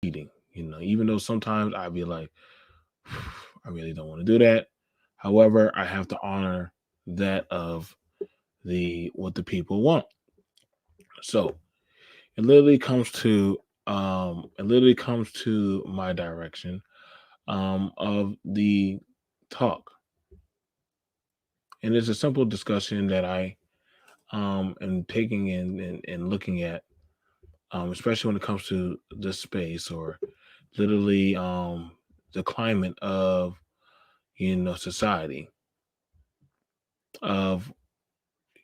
cheating. Even though sometimes I'd be like, I really don't want to do that. However, I have to honor that of the what the people want. So it literally comes to my direction of the talk. And it's a simple discussion that I am taking in and looking at, especially when it comes to this space or literally the climate of society of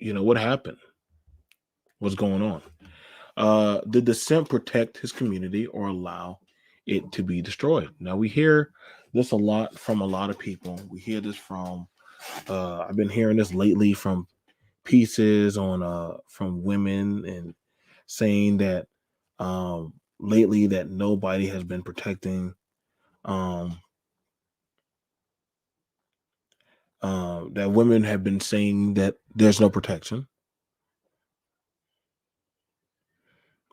what happened, what's going on. Did the simp protect his community or allow it to be destroyed? Now we hear this a lot from a lot of people. We hear this from I've been hearing this lately from pieces on from women and saying that lately that nobody has been protecting um that women have been saying that there's no protection.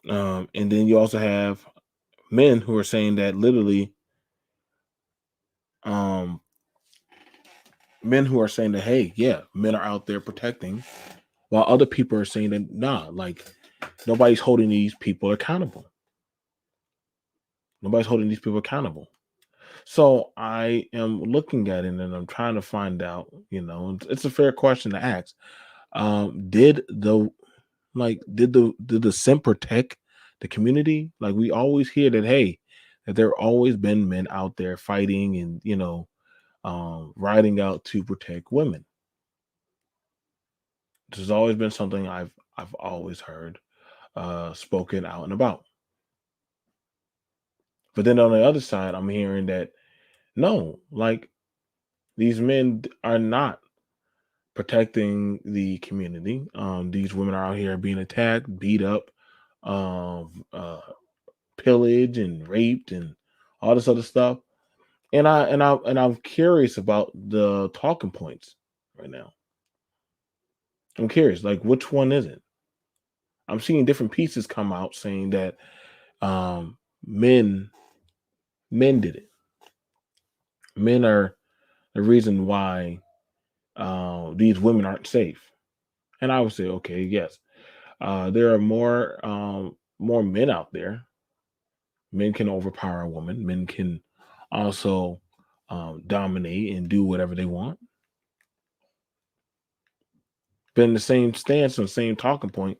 And then you also have men who are saying that literally um men who are saying that, hey, yeah, men are out there protecting, while other people are saying that, nah, like nobody's holding these people accountable. Nobody's holding these people accountable. So I am looking at it and I'm trying to find out, it's a fair question to ask. Did the did the simp protect the community? Like we always hear that, hey, that there always been men out there fighting and riding out to protect women. This has always been something I've always heard spoken out and about. But then on the other side, I'm hearing that no, like these men are not protecting the community. These women are out here being attacked, beat up, um, uh, pillaged, and raped, and all this other stuff. And I'm curious about the talking points right now. I'm curious, like which one is it? I'm seeing different pieces come out saying that um, men men did it. Men are the reason why these women aren't safe. And I would say, okay, yes, there are more men out there. Men can overpower a woman. Men can also dominate and do whatever they want. But in the same stance and same talking point,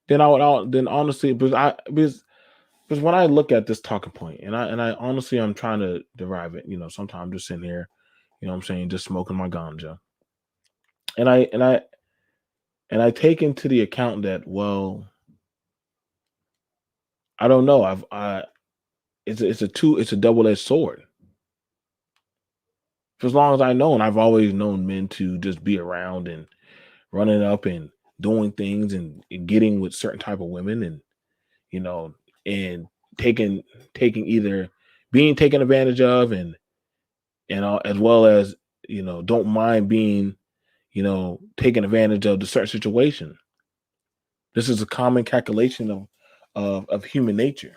then honestly, because when I look at this talking point, and I honestly I'm trying to derive it. Sometimes I'm just sitting here, what I'm saying, just smoking my ganja, and I take into the account that, well, I don't know. It's a double edged sword. For as long as I know, and I've always known men to just be around and running up and doing things and getting with certain type of women, and you know and taking either being taken advantage of, and as well as don't mind being taken advantage of the certain situation. This is a common calculation of human nature.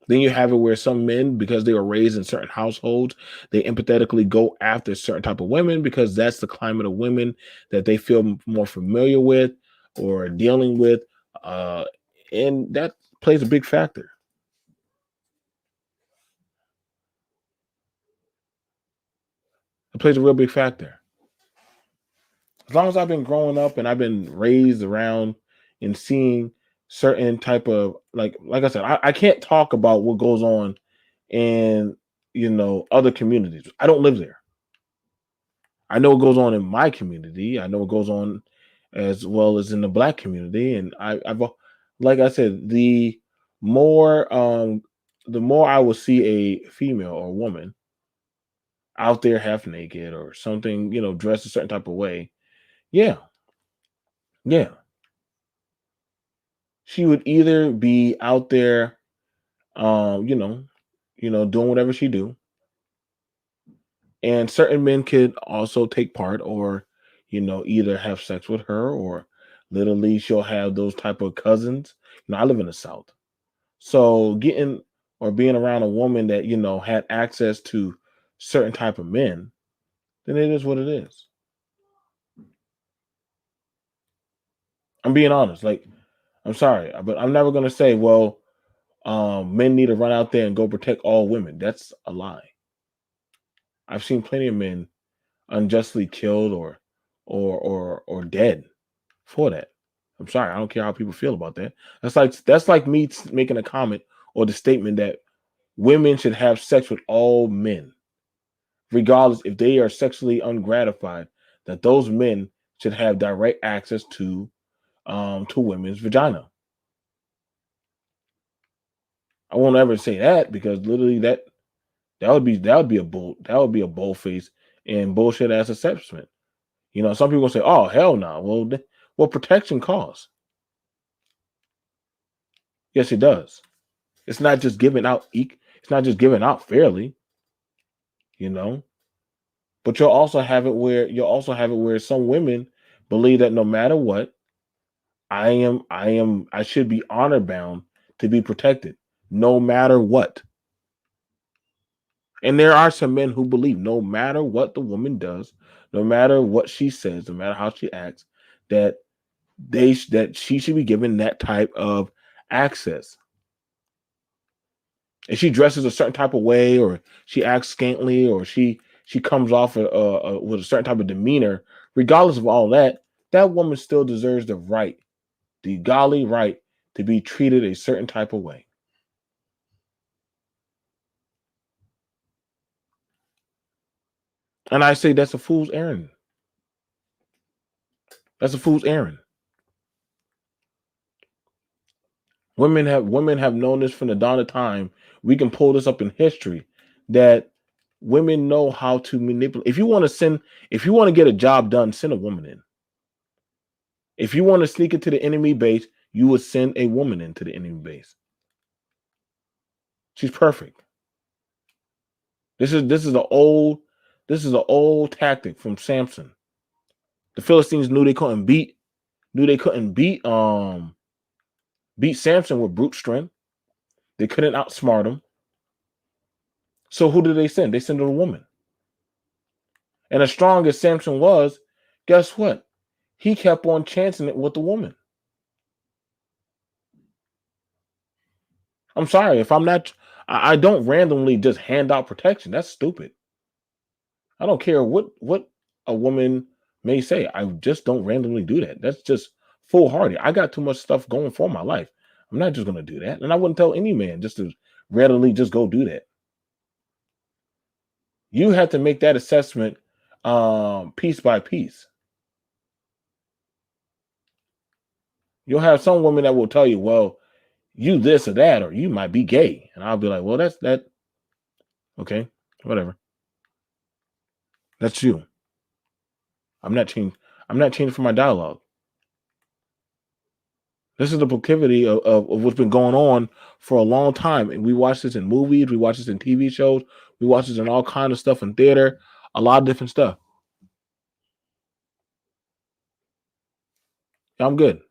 Then you have it where some men, because they were raised in certain households, they empathetically go after certain type of women because that's the climate of women that they feel more familiar with or dealing with, uh, and that plays a big factor. It plays a real big factor. As long as I've been growing up and I've been raised around and seeing certain type of, like I said, I can't talk about what goes on in other communities. I don't live there. I know what goes on in my community. I know what goes on as well as in the black community. And like I said, more um the more I will see a female or woman out there half naked or something, dressed a certain type of way. Yeah, yeah. She would either be out there doing whatever she do, and certain men could also take part or either have sex with her or literally she'll have those type of cousins. I live in the south, So getting or being around a woman that had access to certain type of men, then it is what it is. I'm being honest. Like, I'm sorry, but I'm never gonna say, well, men need to run out there and go protect all women. That's a lie. I've seen plenty of men unjustly killed or dead for that. I'm sorry. I don't care how people feel about that. That's like me making a comment or the statement that women should have sex with all men, regardless if they are sexually ungratified. That those men should have direct access to women's vagina. I won't ever say that because literally that would be a bold face and bullshit ass assessment. Some people say, "Oh hell no." Well, protection costs. Yes, it does. It's not just given out. It's not just given out fairly. You know, but you'll also have it where some women believe that no matter what, I should be honor bound to be protected, no matter what. And there are some men who believe no matter what the woman does, no matter what she says, no matter how she acts, that that she should be given that type of access. If she dresses a certain type of way, or she acts scantily, or she comes off with a certain type of demeanor, regardless of all that, that woman still deserves the golly right, to be treated a certain type of way. And I say that's a fool's errand. That's a fool's errand. Women have known this from the dawn of time. We can pull this up in history that women know how to manipulate. If you want to get a job done, send a woman in. If you want to sneak into the enemy base, you would send a woman into the enemy base. She's perfect. This is an old tactic from Samson. The Philistines knew they couldn't beat Samson with brute strength. They couldn't outsmart him. So who did they send? They sent a woman. And as strong as Samson was, guess what? He kept on chancing it with the woman. I'm sorry if I'm not. I don't randomly just hand out protection. That's stupid. I don't care what a woman may say. I just don't randomly do that. That's just foolhardy. I got too much stuff going for my life. I'm not just gonna do that, and I wouldn't tell any man just to readily just go do that. You have to make that assessment piece by piece. You'll have some women that will tell you, "Well, you this or that, or you might be gay," and I'll be like, "Well, that's that. Okay, whatever. That's you. I'm not changing. I'm not changing for my dialogue. This is the proclivity of what's been going on for a long time. And we watch this in movies, we watch this in TV shows, we watch this in all kind of stuff in theater, a lot of different stuff. Yeah, I'm good.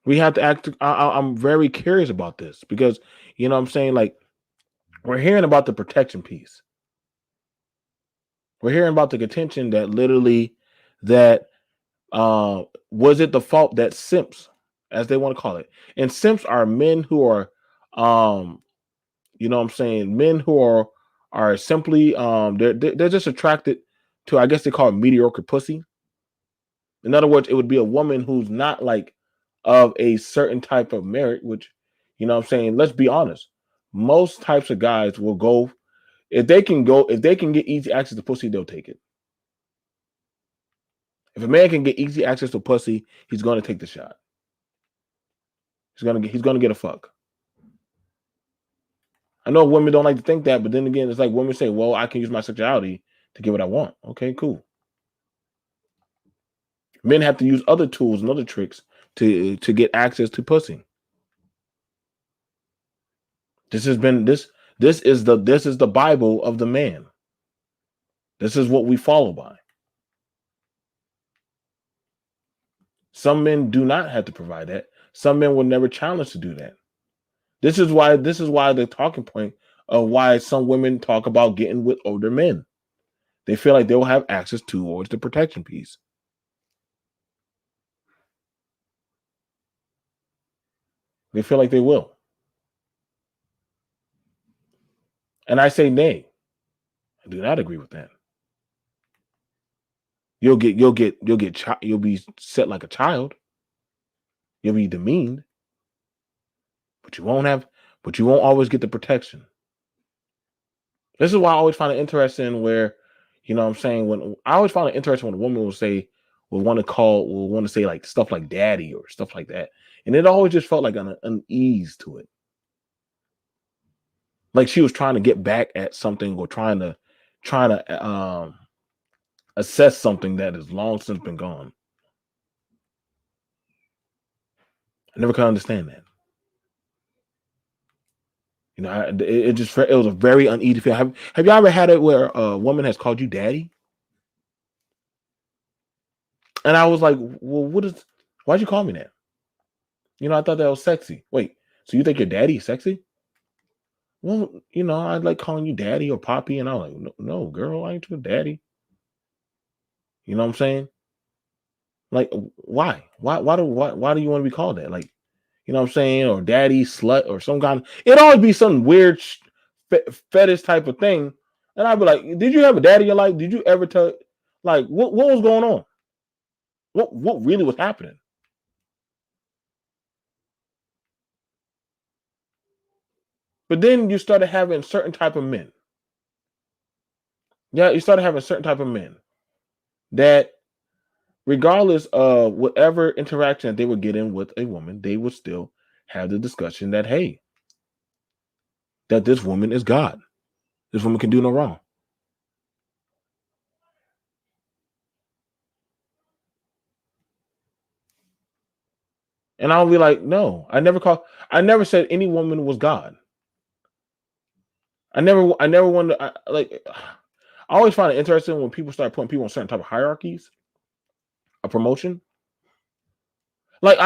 We have to act. I'm very curious about this because what I'm saying, like, we're hearing about the protection piece. We're hearing about the contention that literally that was it the fault that simps, as they want to call it, and simps are men who are um what I'm saying, men who are simply they're just attracted to, I guess they call it, mediocre pussy. In other words, it would be a woman who's not like of a certain type of merit, which what I'm saying, let's be honest. Most types of guys will go if they can get easy access to pussy, they'll take it. If a man can get easy access to pussy, he's gonna take the shot. He's gonna get a fuck. I know women don't like to think that, but then again, it's like women say, "Well, I can use my sexuality to get what I want." Okay, cool. Men have to use other tools and other tricks to get access to pussy. This has been this is the Bible of the man. This is what we follow by. Some men do not have to provide that. Some men will never challenge to do that. This is why the talking point of why some women talk about getting with older men. They feel like they will have access towards the protection piece. They feel like they will. And I say nay. I do not agree with that. You'll be set like a child. You'll be demeaned, but you won't always get the protection. This is why I always find it interesting where, what I'm saying, when I always find it interesting when a woman will want to say like stuff like daddy or stuff like that. And it always just felt like an unease to it. Like she was trying to get back at something or trying to assess something that has long since been gone. I never could understand that. It was a very uneasy feeling. Have you ever had it where a woman has called you daddy? And I was like, well, why'd you call me that? I thought that was sexy. Wait, so you think your daddy is sexy? Well, I like calling you daddy or poppy, and I'm like, no, no, girl, I ain't your daddy. You know what I'm saying? Like, why? Why do you want to be called that? Like, you know what I'm saying? Or daddy, slut, or some kind. It'd always be some weird fetish type of thing. And I'd be like, did you have a daddy in your life? Did you ever tell? Like, what was going on? What really was happening? But then you started having certain type of men. Yeah, you started having certain type of men that, regardless of whatever interaction that they would get in with a woman, they would still have the discussion that, hey, that this woman is God. This woman can do no wrong. And I'll be like, no, I never said any woman was God. I never wanted I always find it interesting when people start putting people on certain type of hierarchies of promotion. Like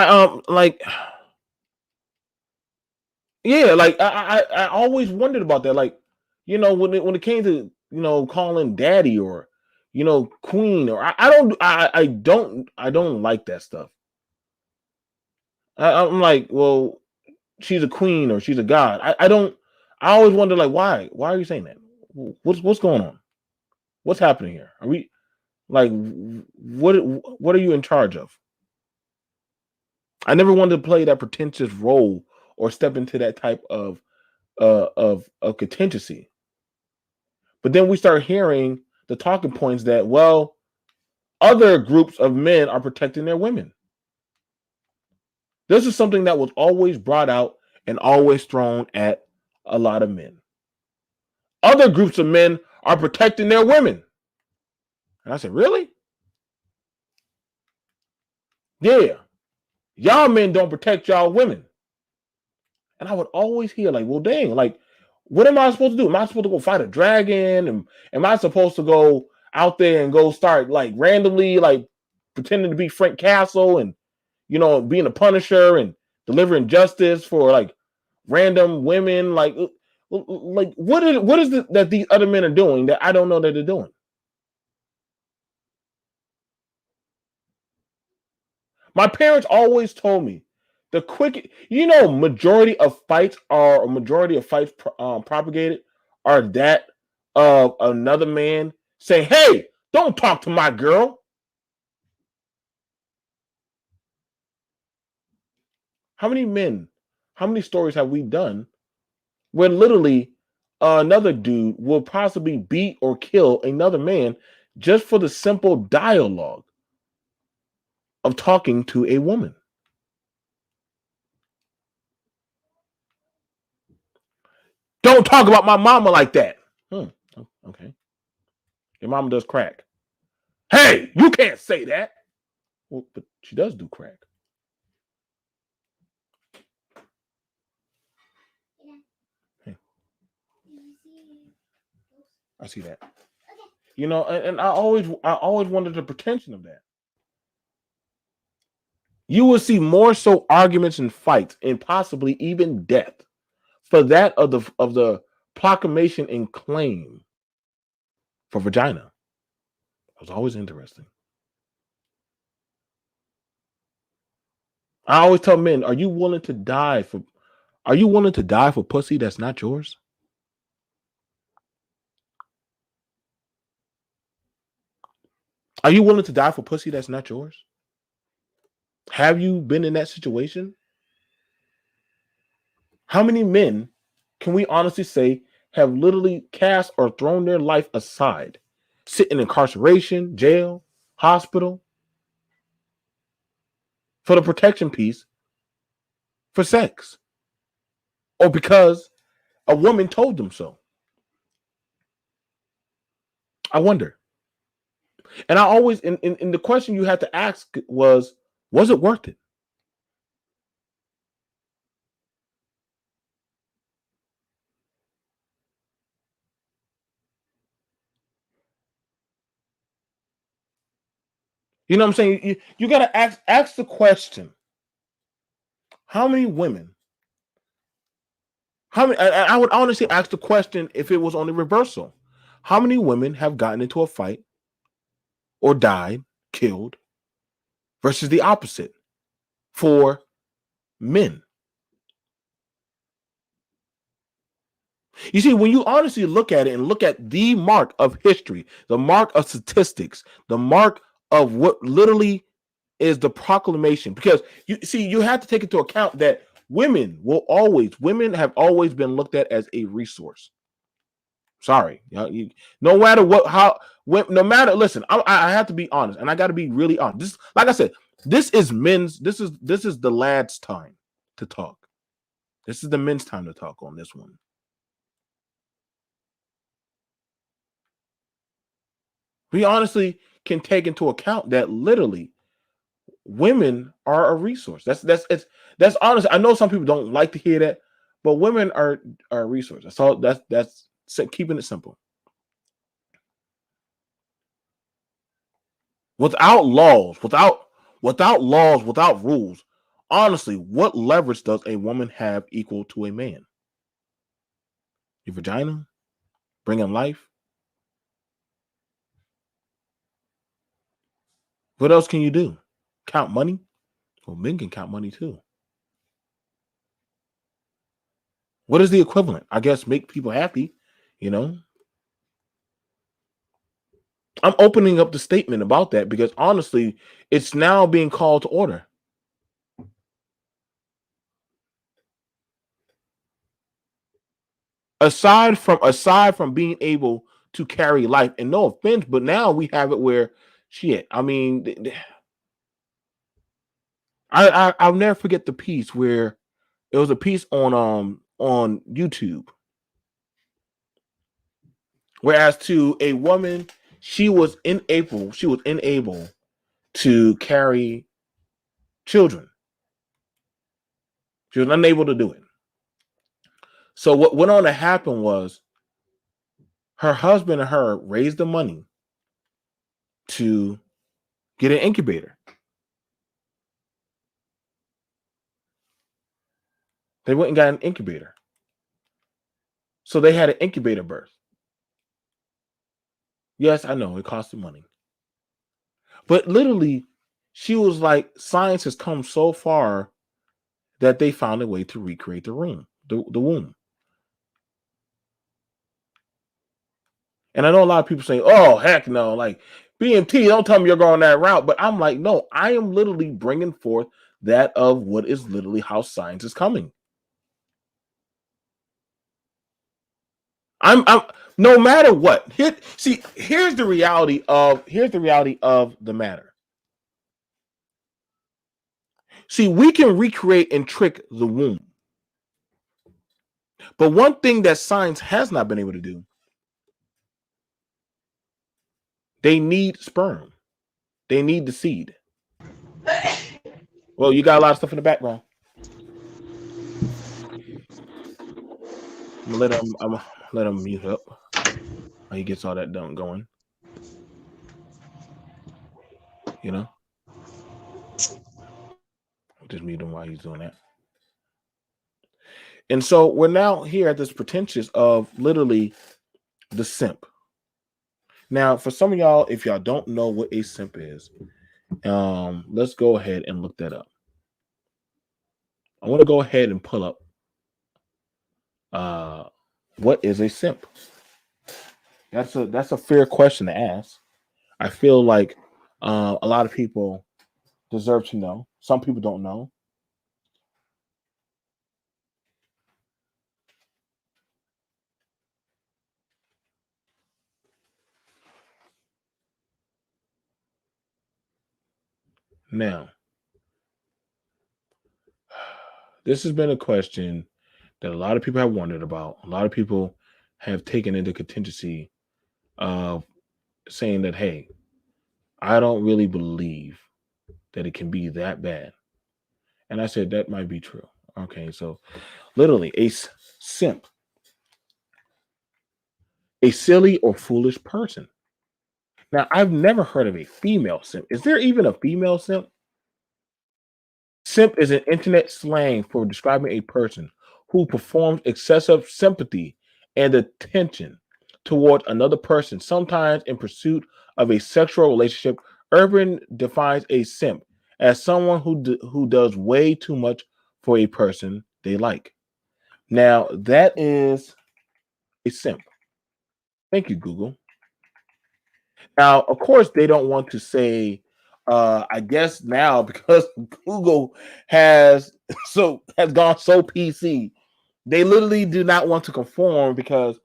yeah, like I always wondered about that. Like, when it came to, calling daddy or, queen, or I don't like that stuff. I'm like, well, she's a queen or she's a god. I don't. I always wonder, like, why are you saying that? What's going on? What's happening here? Are we like what are you in charge of? I never wanted to play that pretentious role or step into that type of contingency. But then we start hearing the talking points that, well, other groups of men are protecting their women. This is something that was always brought out and always thrown at a lot of men. Other groups of men are protecting their women. And I said, really? Yeah. Y'all men don't protect y'all women. And I would always hear, like, well, dang, like, what am I supposed to do? Am I supposed to go fight a dragon? And am I supposed to go out there and go start, like, randomly, like, pretending to be Frank Castle and, being a Punisher and delivering justice for, like, random women? Like, what is it that these other men are doing that I don't know that they're doing? My parents always told me the quick, majority of fights propagated are that of another man saying, "Hey, don't talk to my girl." How many men, how many stories have we done where literally another dude will possibly beat or kill another man just for the simple dialogue of talking to a woman? Don't talk about my mama like that. Okay. Your mama does crack. Hey, you can't say that. Well, but she does do crack. Hey, I see that. And I always wondered the pretension of that. You will see more so arguments and fights and possibly even death for that of the proclamation and claim for vagina. It was always interesting. I always tell men, are you willing to die for pussy that's not yours? Are you willing to die for pussy that's not yours? Have you been in that situation? How many men can we honestly say have literally cast or thrown their life aside, sit in incarceration, jail, hospital for the protection piece for sex or because a woman told them so? I wonder. And I always, in the question you had to ask was it worth it? You know what I'm saying? You got to ask the question. How many women? How many? I would honestly ask the question if it was on the reversal. How many women have gotten into a fight or died, killed, versus the opposite for men? You see, when you honestly look at it and look at the mark of history, the mark of statistics, the mark of what literally is the proclamation, because you see, you have to take into account that women have always been looked at as a resource. Sorry, no matter what, no matter. Listen, I have to be honest, and I got to be really honest. This, like I said, this is men's. This is the lad's time to talk. This is the men's time to talk on this one. We honestly can take into account that literally women are a resource. That's honest. I know some people don't like to hear that, but women are a resource. That's all. That's keeping it simple. Without laws, without rules, honestly, what leverage does a woman have equal to a man? Your vagina, bringing life. What else can you do? Count money? Well, men can count money too. What is the equivalent? I guess make people happy. You know, I'm opening up the statement about that because honestly, it's now being called to order. Aside from being able to carry life, and no offense, but now we have it where shit. I mean, I'll never forget the piece where it was a piece on YouTube, whereas to a woman, she was unable to carry children. She was unable to do it. So what went on to happen was her husband and her raised the money to get an incubator. They went and got an incubator. So they had an incubator birth. Yes, I know it cost them money. But literally, she was like, science has come so far that they found a way to recreate the womb. And I know a lot of people say, oh, heck no, like BMT, don't tell me you're going that route. But I'm like, no, I am literally bringing forth that of what is literally how science is coming. I'm no matter what. Here's the reality of the matter. See, we can recreate and trick the womb. But one thing that science has not been able to do, they need sperm. They need the seed. Well, you got a lot of stuff in the background. I'm gonna let him mute up. While he gets all that done going. You know? Just mute him while he's doing that. And so we're now here at this pretentious of literally the simp. Now, for some of y'all, if y'all don't know what a simp is, let's go ahead and look that up. I want to go ahead and pull up what is a simp. That's a fair question to ask. I feel like a lot of people deserve to know. Some people don't know. Now, this has been a question that a lot of people have wondered about. A lot of people have taken into contingency of saying that, hey, I don't really believe that it can be that bad. And I said that might be true. Okay, so literally a simp, a silly or foolish person. Now, I've never heard of a female simp. Is there even a female simp? Simp is an internet slang for describing a person who performs excessive sympathy and attention toward another person, sometimes in pursuit of a sexual relationship. Urban defines a simp as someone who does way too much for a person they like. Now, that is a simp. Thank you, Google. Now, of course, they don't want to say, I guess now because Google has gone so PC, they literally do not want to conform because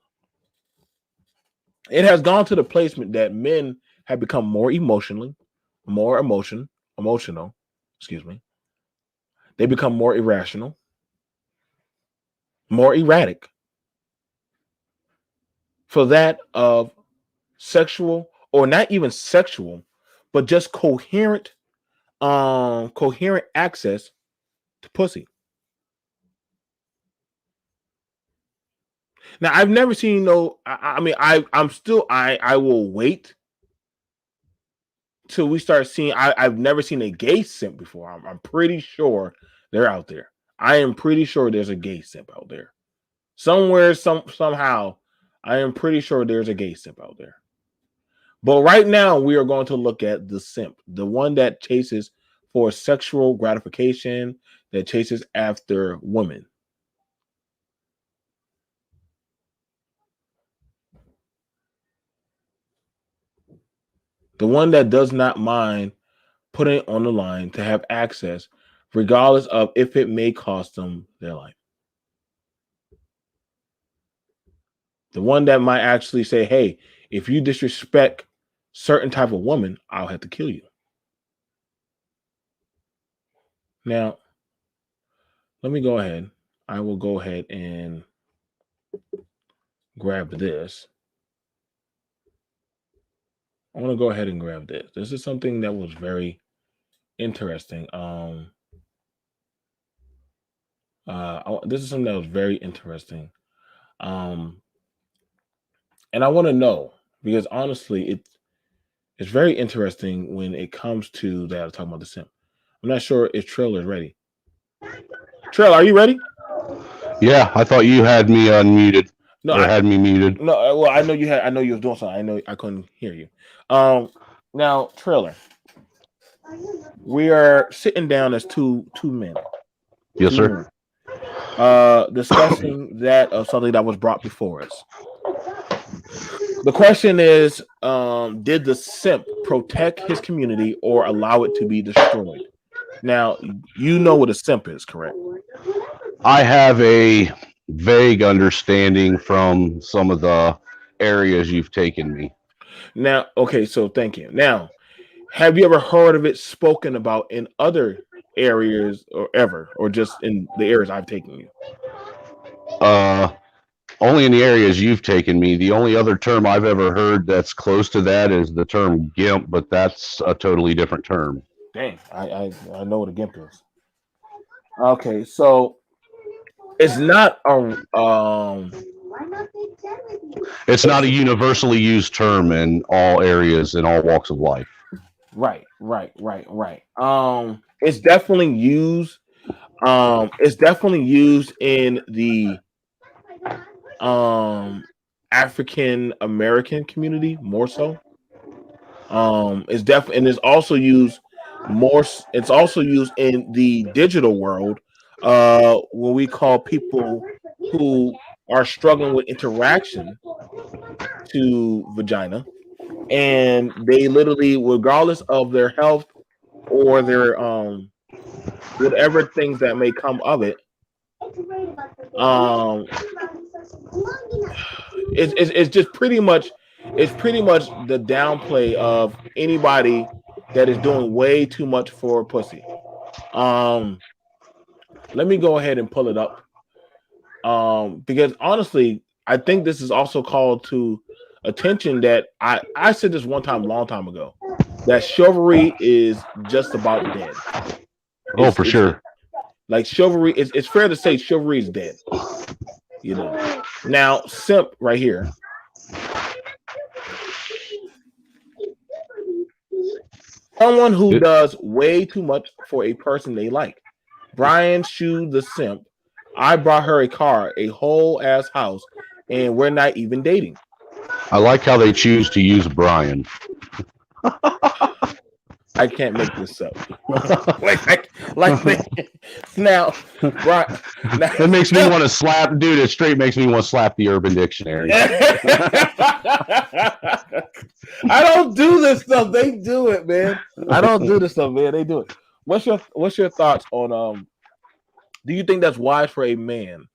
it has gone to the placement that men have become more emotional. Excuse me. They become more irrational, more erratic for that of sexual or not even sexual, but just coherent access to pussy. Now I've never seen no. I mean, I will wait till we start seeing. I've never seen a gay simp before. I'm pretty sure they're out there. I am pretty sure there's a gay simp out there somewhere. Somehow, I am pretty sure there's a gay simp out there. But right now, we are going to look at the simp, the one that chases for sexual gratification, that chases after women. The one that does not mind putting it on the line to have access, regardless of if it may cost them their life. The one that might actually say, hey, if you disrespect certain type of woman, I'll have to kill you. Now, let me go ahead. I will go ahead and grab this. I want to go ahead and grab this. This is something that was very interesting. This is something that was very interesting. And I want to know because honestly, it's very interesting when it comes to that. I'm talking about the simp. I'm not sure if Trill is ready. Trill, are you ready? Yeah, I thought you had me unmuted No, or had me muted. no. Well, I know you had. I know you was doing something. I know I couldn't hear you. Now, Triller, we are sitting down as two men, Yes, two sir. men, discussing that of something that was brought before us. The question is, did the simp protect his community or allow it to be destroyed? Now, you know what a simp is, correct? I have a vague understanding from some of the areas you've taken me. Now, okay, so thank you. Now, have you ever heard of it spoken about in other areas or ever, or just in the areas I've taken you? Uh, Only in the areas you've taken me. The only other term I've ever heard that's close to that is the term GIMP, but that's a totally different term. Dang, I know what a gimp is. Okay, so it's not a It's not it's a universally used term in all areas in all walks of life. right. it's definitely used. It's definitely used in the um African American community more so. It's definitely, and it's also used more. It's also used in the digital world, when we call people who are struggling with interaction to vagina, and they literally, regardless of their health or their whatever things that may come of it, um, it's just pretty much, it's pretty much the downplay of anybody that is doing way too much for pussy. Um, Let me go ahead and pull it up. Because honestly, I think this is also called to attention that I said this one time, long time ago, that chivalry is just about dead. Oh, It's for it's sure. like chivalry. It's fair to say chivalry is dead. You know. Now, simp right here, someone who It, does way too much for a person they like. Brian Shu the simp. I brought her a car, a whole ass house, and we're not even dating. I like how they choose to use Brian. I can't make this up. Like they, now, Brian. Now, It makes me want to slap, dude. It straight makes me want to slap the Urban Dictionary. I don't do this stuff. They do it, man. I don't do this stuff, man. They do it. What's your thoughts on do you think that's wise for a man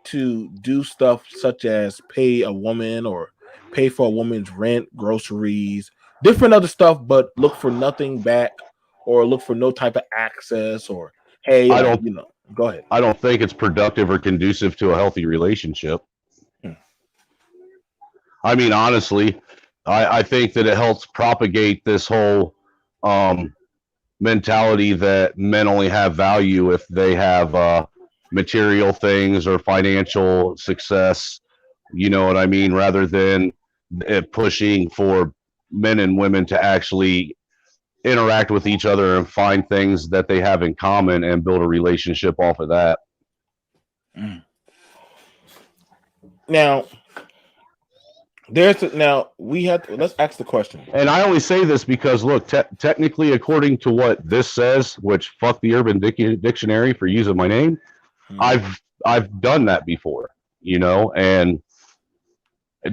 to do stuff such as pay a woman or pay for a woman's rent, groceries, different other stuff, but look for nothing back or look for no type of access or hey, I like, don't. go ahead. I don't think it's productive or conducive to a healthy relationship. Hmm. I mean, honestly, I think that it helps propagate this whole um, mentality that men only have value if they have material things or financial success. You know what I mean? Rather than it pushing for men and women to actually interact with each other and find things that they have in common and build a relationship off of that. Mm. Now, now we have to, let's ask the question. And I only say this because, look, technically, according to what this says, which fuck the Urban Dictionary for using my name, Mhm. I've done that before, you know, and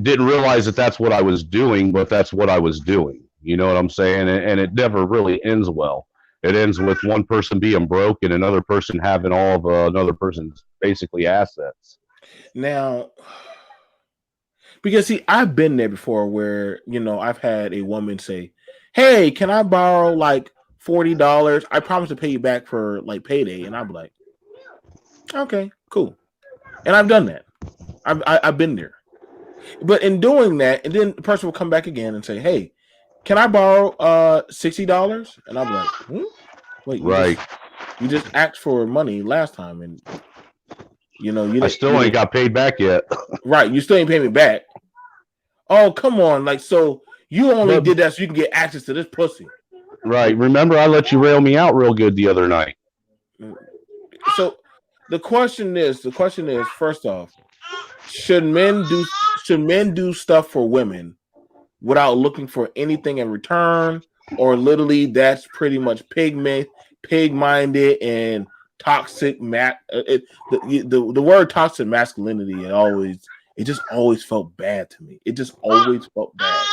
didn't realize that that's what I was doing, but that's what I was doing. You know what I'm saying? And it never really ends well. It ends with one person being broke and another person having all of another person's basically assets. Now, because see, I've been there before where, I've had a woman say, hey, can I borrow like $40? I promise to pay you back for like payday. And I'm like, okay, cool. And I've done that. I've been there. But in doing that, and then the person will come back again and say, hey, can I borrow $60? And I'm like, wait, Right. you just asked for money last time, and you I didn't still ain't got paid back yet. right, you still ain't pay me back. Oh, come on. Like, so you only But did that so you can get access to this pussy. right, Like, remember I let you rail me out real good the other night. so the question is, first off, should men do should men do stuff for women without looking for anything in return, or literally that's pretty much pig minded and toxic the word toxic masculinity, it just always felt bad to me. It just always felt bad.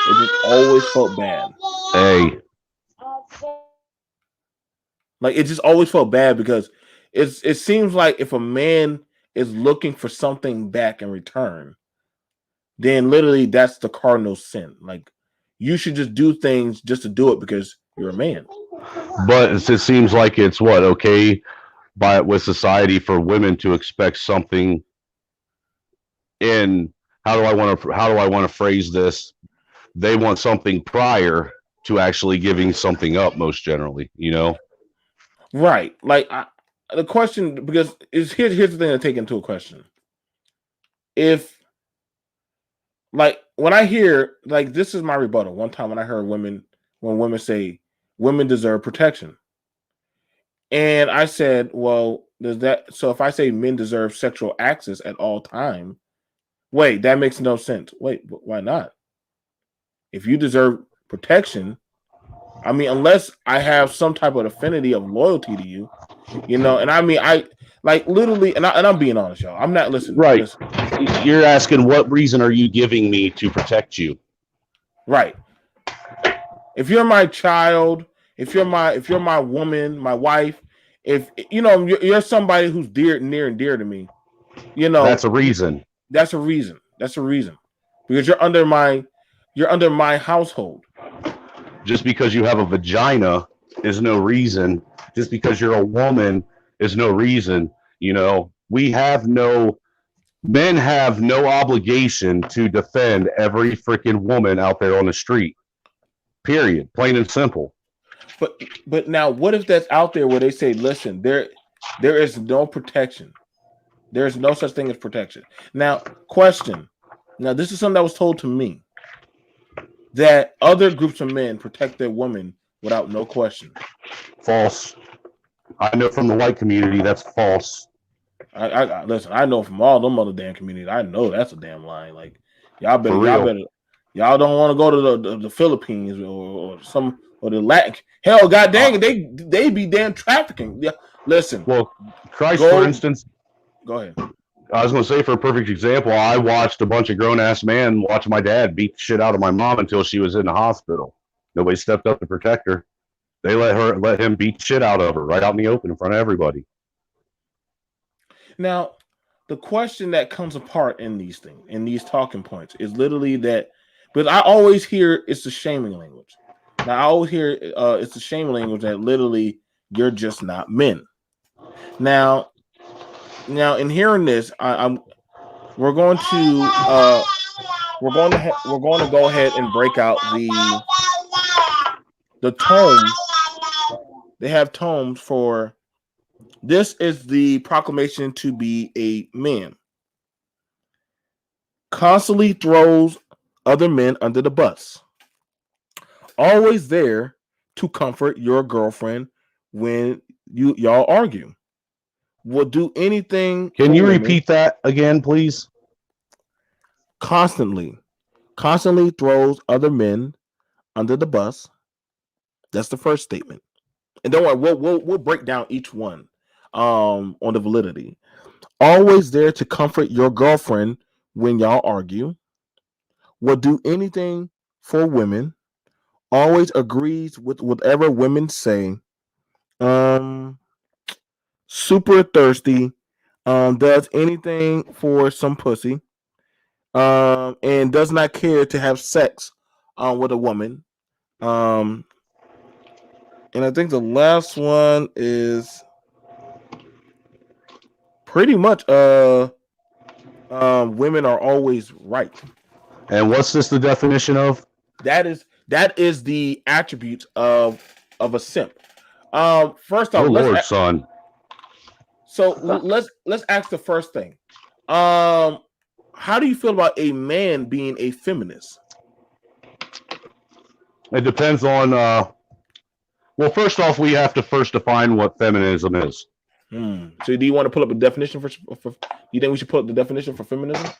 It just always felt bad. Hey, Like, it just always felt bad because it seems like if a man is looking for something back in return, then literally that's the cardinal sin. Like, you should just do things just to do it because you're a man. but it seems like it's what okay by with society for women to expect something in how do I want to phrase this? They want something prior to actually giving something up most generally, you know? Right. Like, the question, because here's the thing to take into a question. If, like, when I hear, like, this is my rebuttal. One time when I heard when women say women deserve protection. And I said, well, does that so if I say men deserve sexual access at all time, wait, that makes no sense. Wait, why not? If you deserve protection, I mean, unless I have some type of affinity of loyalty to you, and I mean, I like literally, and I'm being honest, y'all. I'm not Right. listen, You're asking what reason are you giving me to protect you? right. If you're my child, if you're my woman, my wife, if you're somebody who's near and dear to me, you That's know, a reason. that's a reason. That's a reason because you're under my household. Just because you have a vagina is no reason. Just because you're a woman is no reason. We have no men have no obligation to defend every freaking woman out there on the street. Period. Plain and simple. But now, what if that's out there where they say, listen, there is no protection. There is no such thing as protection. Now, question. Now, this is something that was told to me that other groups of men protect their women without no question. False. I know from the white community that's false. I listen. I know from all them other damn communities. I know that's a damn line. Like y'all better, For y'all real. better, y'all don't want to go to the Philippines or the Latin. Hell, god dang Uh, it, they be damn trafficking. Yeah, listen, well, Christ, for go instance, go ahead. I was going to say, for a perfect example, I watched a bunch of grown ass men watch my dad beat the shit out of my mom until she was in the hospital. Nobody stepped up to protect her. They let him beat shit out of her right out in the open in front of everybody. Now, the question that comes apart in these things, in these talking points, is literally that. But I always hear it's the shaming language. Now I always hear it's the shaming language that literally you're just not men. Now, in hearing this, I'm we're going to we're going to go ahead and break out the tomes. They have tomes for this is the proclamation to be a man. Constantly throws other men under the bus. Always there to comfort your girlfriend when y'all argue. Will do anything Can for you women. repeat that again, please? Constantly throws other men under the bus. That's the first statement. And don't worry, we'll break down each one on the validity. Always there to comfort your girlfriend when y'all argue. Will do anything for women. Always agrees with whatever women say. Um, super thirsty. Does anything for some pussy. And does not care to have sex with a woman. Um, and I think the last one is pretty much women are always right. And what's this the definition of? That is the attributes of a simp. First Oh off, Lord, son. let's ask the first thing. How do you feel about a man being a feminist? It depends on. Well, first off, we have to first define what feminism is. So, do you want to pull up a definition for? You think we should pull up the definition for feminism?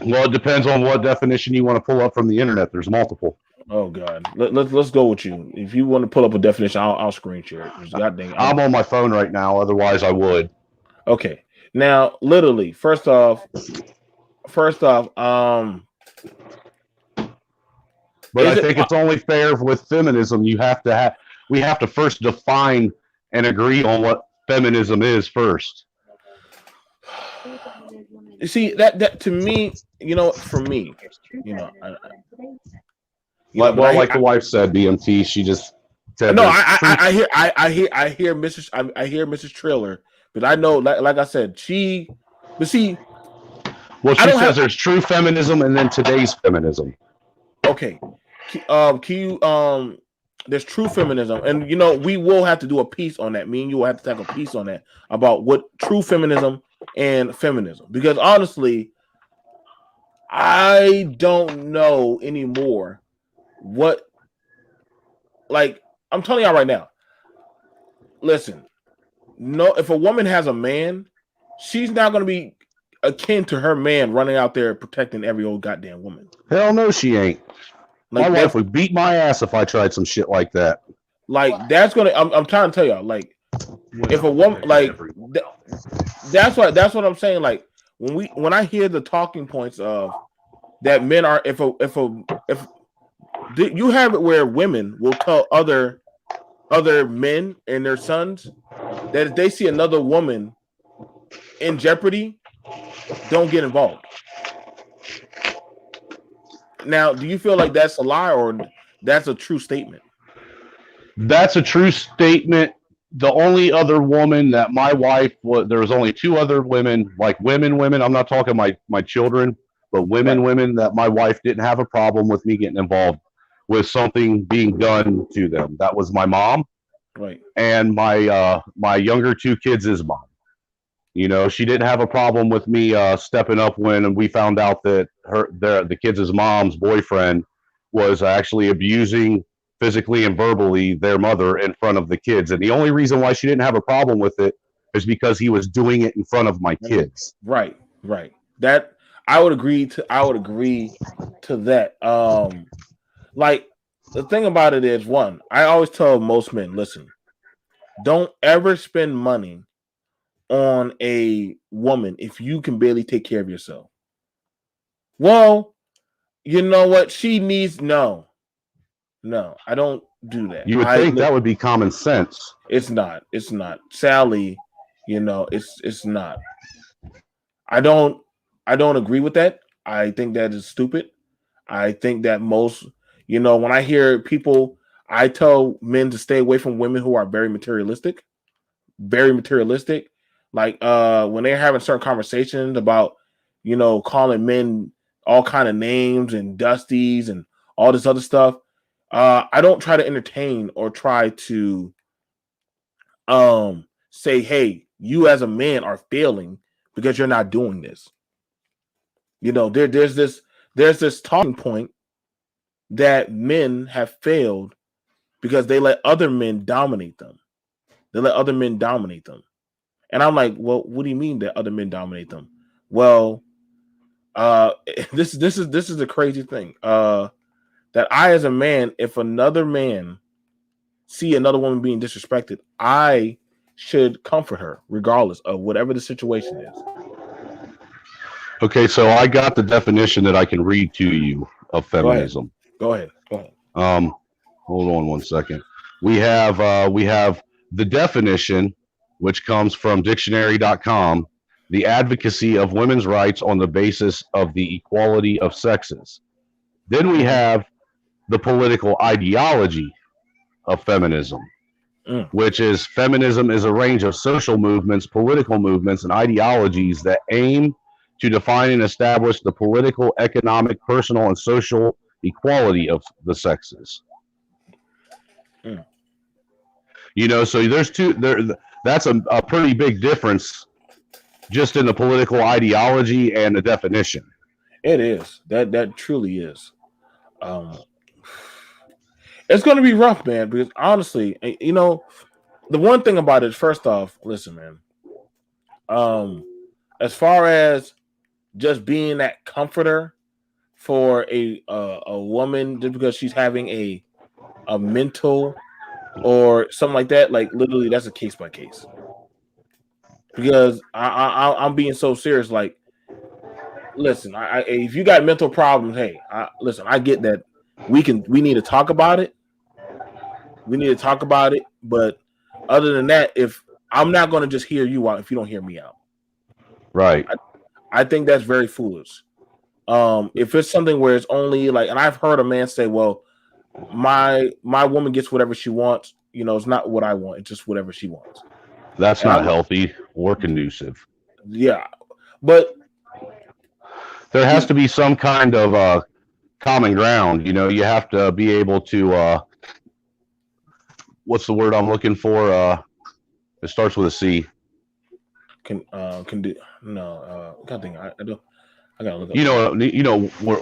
Well, it depends on what definition you want to pull up from the internet. There's multiple. Oh God, let's go with you. If you want to pull up a definition, I'll screen share it. Just God dang, I'm on my phone right now. Otherwise, I would. okay. Now, literally, first off, But is I it? think it's only fair with feminism. We have to first define and agree on what feminism is first. You see that to me, for me, I, Like the wife said, BMT. She just said no, there's truth. I hear Mrs. Trailer, but I know, like I said, but see, Well, I she don't says have, there's true feminism and then today's feminism. okay, can you, there's true feminism, and we will have to do a piece on that. Me and you will have to take a piece on that about what true feminism and feminism, because honestly, I don't know anymore what, like, I'm telling y'all right now, listen, no, if a woman has a man, she's not going to be akin to her man running out there protecting every old goddamn woman. Hell no, she ain't. My Like wife that's would beat my ass if I tried some shit like that. like that's gonna. I'm trying to tell y'all. Like if a woman like that's what I'm saying. Like when I hear the talking points of that men are if you have it where women will tell other men and their sons that if they see another woman in jeopardy, don't get involved. Now, do you feel like that's a lie or that's a true statement? That's a true statement. The only other woman that my wife was, there was only two other women, like women. I'm not talking my children, but Right, women that my wife didn't have a problem with me getting involved with something being done to them. That was my mom right. and my younger two kids' mom. You know, she didn't have a problem with me stepping up when we found out that the kids' mom's boyfriend was actually abusing physically and verbally their mother in front of the kids. And the only reason why she didn't have a problem with it is because he was doing it in front of my kids. Right, right. That I would agree to. I would agree to that. Like the thing about it is, one, I always tell most men, listen, don't ever spend money on a woman if you can barely take care of yourself. Well, you know what? She needs no. I don't do that. You would think that would be common sense. It's not. It's not. Sally, it's not. I don't I don't agree with that. I think that is stupid. I think that most, when I hear people, I tell men to stay away from women who are very materialistic, very materialistic. Like when they're having certain conversations about, calling men all kind of names and dusties and all this other stuff. I don't try to entertain or try to say, hey, you as a man are failing because you're not doing this. There's this talking point that men have failed because they let other men dominate them. They let other men dominate them. And I'm like, well, what do you mean that other men dominate them? Well, this is the crazy thing. That I as a man, if another man see another woman being disrespected, I should comfort her regardless of whatever the situation is. Okay, so I got the definition that I can read to you of Go ahead. feminism. Go ahead. Go ahead. Um, hold on one second. We have the definition, which comes from dictionary.com, the advocacy of women's rights on the basis of the equality of sexes. Then we have the political ideology of feminism, which is feminism is a range of social movements, political movements, and ideologies that aim to define and establish the political, economic, personal, and social equality of the sexes. So there's two there. That's a pretty big difference just in the political ideology and the definition. It is. That truly is. It's going to be rough, man, because honestly, the one thing about it, first off, listen, man. As far as just being that comforter for a woman just because she's having a mental or something like that, like literally that's a case by case. Because I'm being so serious. Like, listen, if you got mental problems, hey, listen, I get that. We need to talk about it. We need to talk about it. But other than that, if I'm not going to just hear you out if you don't hear me out, right? I think that's very foolish. If it's something where it's only like, and I've heard a man say, "Well, my woman gets whatever she wants. It's not what I want. It's just whatever she wants." That's not healthy or conducive. Yeah, but there has to be some kind of common ground. You have to be able to. What's the word I'm looking for? It starts with a C. Can do no. God dang, I do. I gotta look up. We're,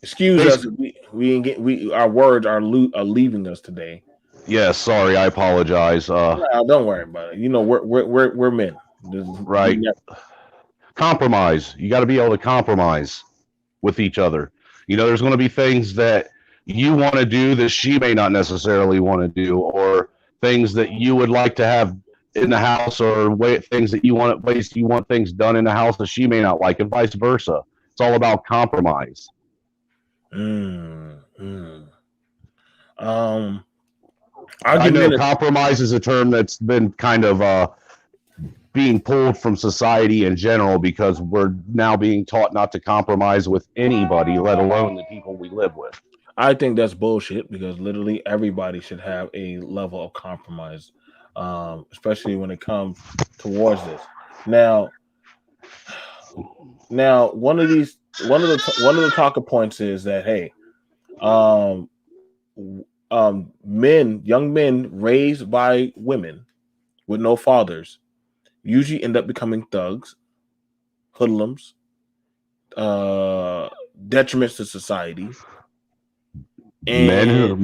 excuse us. We ain't get our words are leaving us today. Yes, sorry, I apologize. No, don't worry about it. You know, we're men. We Right. Compromise. You got to be able to compromise with each other. You know, there's going to be things that you want to do that she may not necessarily want to do, or things that you would like to have in the house, or things that you want ways you want things done in the house that she may not like, and vice versa. It's all about compromise. Mm, mm. Um, I'll I give know men a compromise is a term that's been kind of being pulled from society in general because we're now being taught not to compromise with anybody, let alone the people we live with. I think that's bullshit because literally everybody should have a level of compromise, especially when it comes towards this. Now, now one of the talking points is that hey, um, young men raised by women with no fathers usually end up becoming thugs, hoodlums, uh, detriments to society, and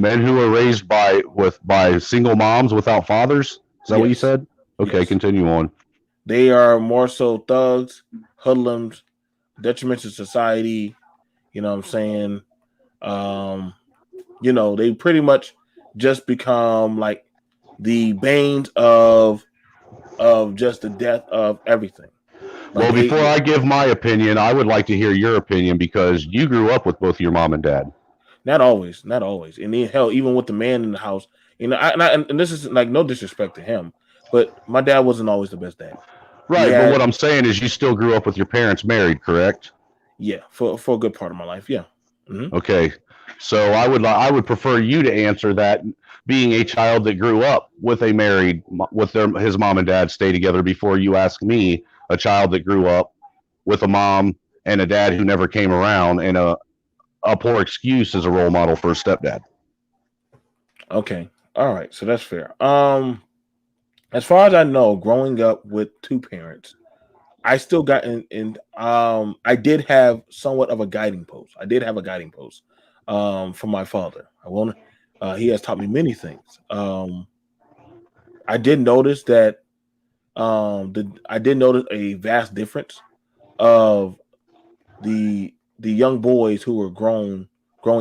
Men who are raised by single moms without fathers. Is that what you yes, said? Okay, yes, continue on. they are more so thugs, hoodlums, detriments to society. You know what I'm saying? Um, they pretty much just become like the banes of just the death of everything. Like Well, before they I give my opinion, I would like to hear your opinion because you grew up with both your mom and dad. not always, and then hell, even with the man in the house, and this is like no disrespect to him, but my dad wasn't always the best dad. He Right, but had what I'm saying is you still grew up with your parents married, correct? yeah for a good part of my life, yeah. Hmm. Okay. So I would prefer you to answer that being a child that grew up with a married with his mom and dad stay together before you ask me a child that grew up with a mom and a dad who never came around and a poor excuse as a role model for a stepdad. Okay, all right, so that's fair. As far as I know, growing up with two parents, I still got I did have somewhat of a guiding post. I did have a guiding post from my father. I won't he has taught me many things. I did notice that I did notice a vast difference of the young boys who were growing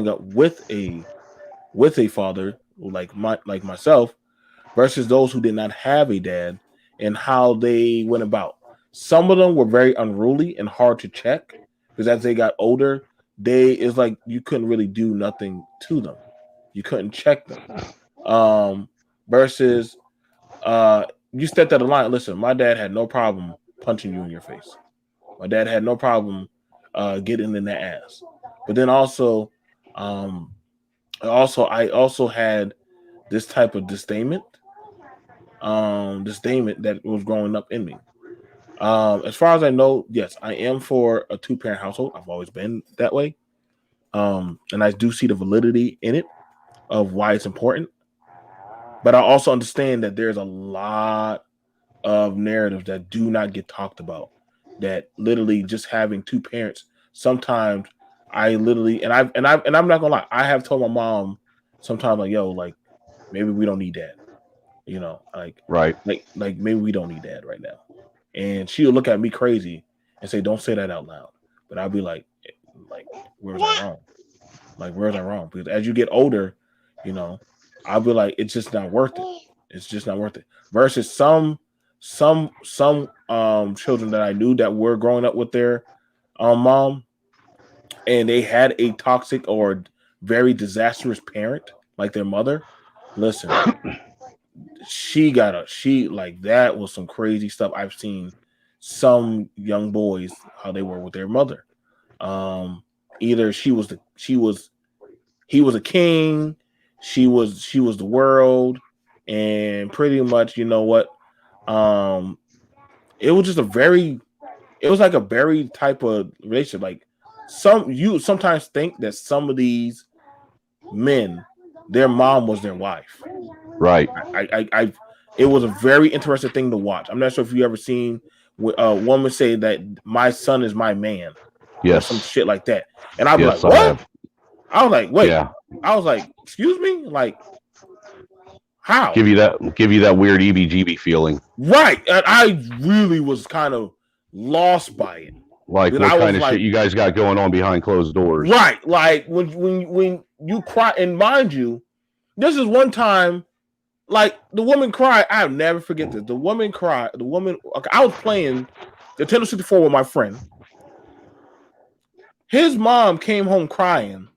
up with a father like myself versus those who did not have a dad and how they went about. Some of them were very unruly and hard to check because as they got older, they is like you couldn't really do nothing to them. You couldn't check them. Um, versus you stepped out of line. Listen, my dad had no problem punching you in your face. My dad had no problem getting in the ass. But then um, I also had this type of disdainment that was growing up in me. As far as I know, yes, I am for a two parent household. I've always been that way. And I do see the validity in it of why it's important. But I also understand that there's a lot of narratives that do not get talked about. That literally just having two parents. Sometimes I literally and I'm not gonna lie. I have told my mom sometimes like, yo, like maybe we don't need that. You know, Right. like maybe we don't need that right now. And she'll look at me crazy and say, "Don't say that out loud." But I'll be like, where was I wrong? Like, where was I wrong? Because as you get older, you know, I'll be like, it's just not worth it. It's just not worth it. Versus some children that I knew that were growing up with their mom and they had a toxic or very disastrous parent like their mother. Listen, she like that was some crazy stuff I've seen some young boys how they were with their mother. Um Either she was he was a king, she was the world, and pretty much you know what? Um it was just a very it was like a very type of relationship. Like you sometimes think that some of these men, their mom was their wife. Right. I it was a very interesting thing to watch. I'm not sure if you ever seen a woman say that my son is my man or some Yes. shit like that, and I'd be like, Yes, I what? have. I was like, wait. Yeah. I was like, excuse me, like How? Give you that weird EBGB feeling. Right. And I really was kind of lost by it. Like Then what I was kind of shit like, you guys got going on behind closed doors? right. Like when you cry, and mind you, this is one time, like the woman cried. I'll never forget this. The woman cried. The woman. Okay, I was playing the Nintendo 64 with my friend. His mom came home crying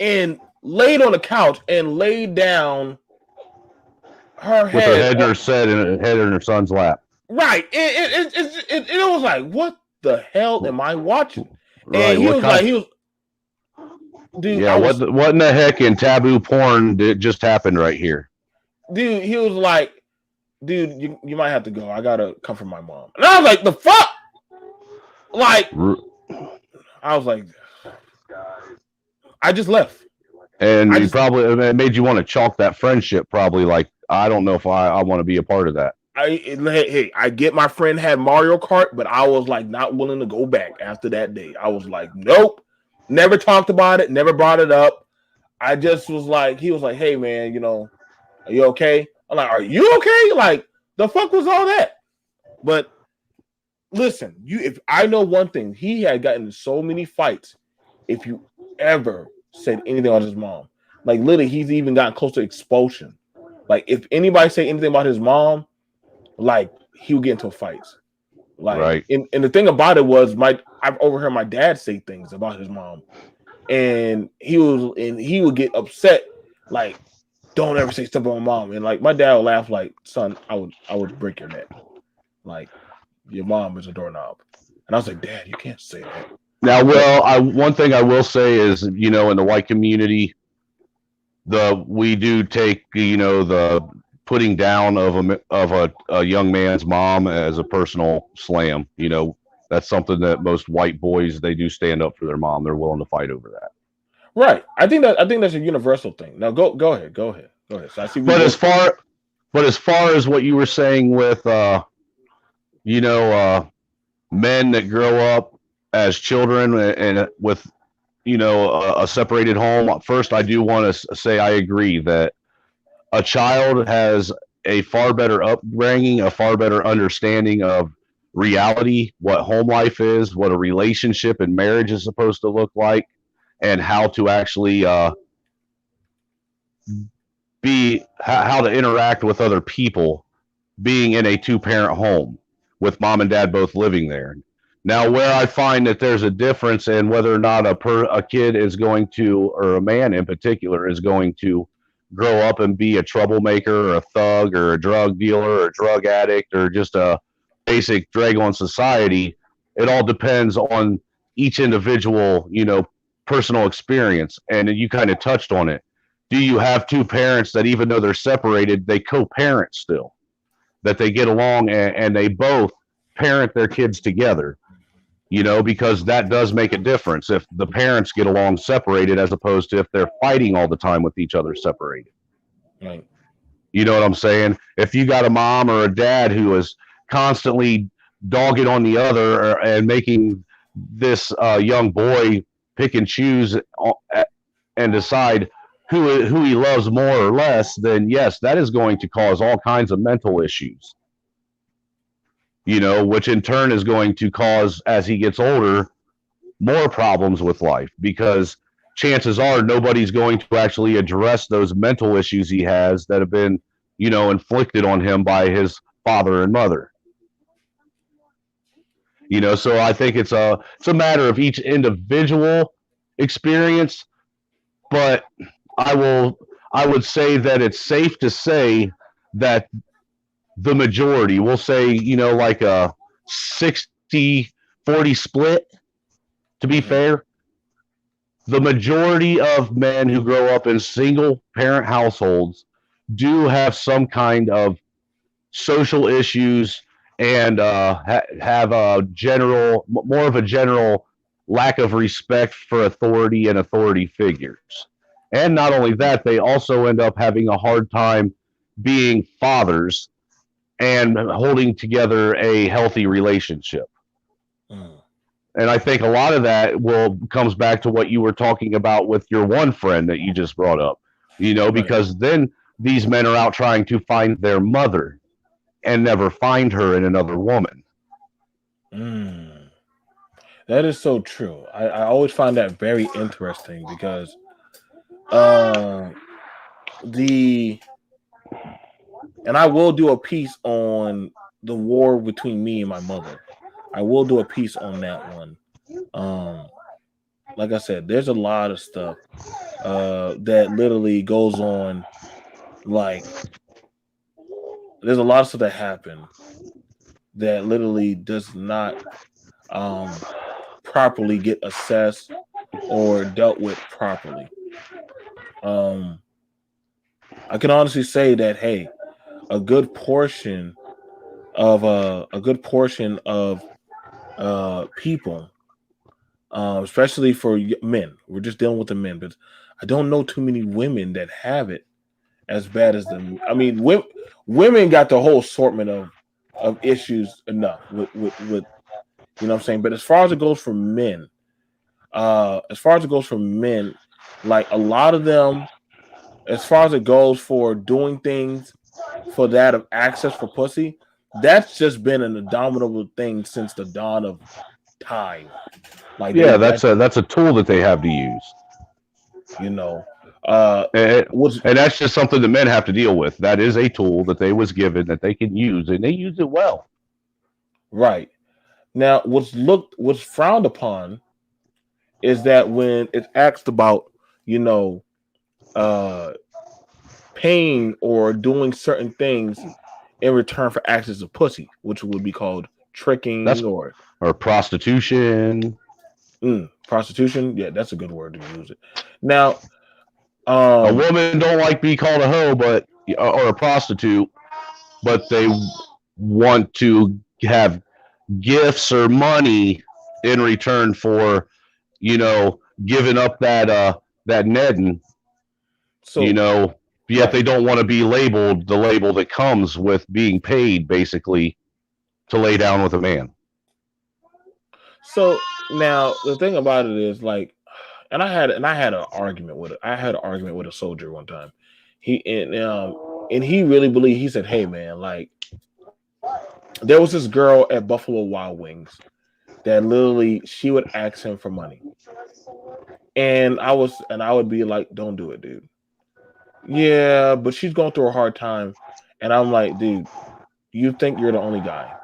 and laid on the couch and laid down her With her head head in on, her set and her head in her son's lap. right. It was like, what the hell am I watching? And Right. What kind? dude, Yeah. What in the heck in taboo porn did just happened right here? dude, he was like, dude, you might have to go. I gotta come from my mom. And I was like, the fuck? Like, I was like, I just left. And it made you want to chalk that friendship. Probably like, I don't know if I want to be a part of that. I get my friend had Mario Kart, but I was like not willing to go back after that day. I was like, nope, never talked about it, never brought it up. I just was like, he was like, hey man, are you okay? I'm like, are you okay? Like, the fuck was all that? But listen, if I know one thing, he had gotten in so many fights. If you ever said anything on his mom, like literally, he's even gotten close to expulsion. Like, if anybody say anything about his mom, like he would get into fights. Like, right. And the thing about it was, I've overheard my dad say things about his mom, and he would get upset, like, don't ever say stuff about my mom. And like my dad would laugh, like, son, I would break your neck. Like, your mom is a doorknob. And I was like, Dad, you can't say that. Now, well, one thing I will say is, in the white community, we do take, the putting down of a young man's mom as a personal slam. That's something that most white boys, they do stand up for their mom. They're willing to fight over that. Right. I think that's a universal thing. Now go ahead. So I see. But as far as what you were saying with men that grow up as children and with a separated home, first I do want to say I agree that a child has a far better upbringing, a far better understanding of reality, what home life is, what a relationship and marriage is supposed to look like, and how to actually how to interact with other people being in a two-parent home with mom and dad both living there. Now, where I find that there's a difference in whether or not a kid is going to, or a man in particular, is going to grow up and be a troublemaker or a thug or a drug dealer or a drug addict or just a basic drag on society, it all depends on each individual, personal experience. And you kind of touched on it. Do you have two parents that, even though they're separated, they co-parent still? That they get along and they both parent their kids together, because that does make a difference if the parents get along separated as opposed to if they're fighting all the time with each other separated. Right. You know what I'm saying? If you got a mom or a dad who is constantly dogging on the other and making this young boy pick and choose and decide who he loves more or less, then yes, that is going to cause all kinds of mental issues. Which in turn is going to cause, as he gets older, more problems with life, because chances are nobody's going to actually address those mental issues he has that have been, inflicted on him by his father and mother. So I think it's a matter of each individual experience, but I would say that it's safe to say that the majority, we'll say, like a 60-40 split, to be fair, the majority of men who grow up in single parent households do have some kind of social issues and have more of a general lack of respect for authority and authority figures. And not only that, they also end up having a hard time being fathers and holding together a healthy relationship. And I think a lot of that comes back to what you were talking about with your one friend that you just brought up, because then these men are out trying to find their mother and never find her in another woman. Mm, that is so true. I always find that very interesting because uh, the and I will do a piece on the war between me and my mother. I will do a piece on that one. Um, like I said, there's a lot of stuff that literally goes on. Like there's a lot of stuff that happen that literally does not um, properly get assessed or dealt with properly. Um, I can honestly say that hey, a good portion a good portion of people, especially for men, we're just dealing with the men, but I don't know too many women that have it as bad as them. I mean, women got the whole assortment of issues enough with you know what I'm saying. But as far as it goes for men, like a lot of them, as far as it goes for doing things for that of access for pussy, that's just been an abominable thing since the dawn of time. Like Yeah, that, that's a tool that they have to use, you know, uh, and, was and that's just something that men have to deal with. That is a tool that they was given that they can use, and they use it well. right now. What's frowned upon is that when it's asked about, you know, uh, paying or doing certain things in return for access to pussy, which would be called tricking That's or or prostitution. prostitution. Yeah, that's a good word to use it. Now, A um, woman don't like to be called a hoe, but or a prostitute, but they want to have gifts or money in return for giving up that netting, you so know, yet right. they don't want to be labeled the label that comes with being paid basically to lay down with a man. So now the thing about it is like, and I had an argument with it. I had an argument with a soldier one time. He and he really believed. He said, "Hey man, like there was this girl at Buffalo Wild Wings that literally she would ask him for money, and I would be like, don't do it, dude. Yeah, but she's going through a hard time, and I'm like, dude, you think you're the only guy?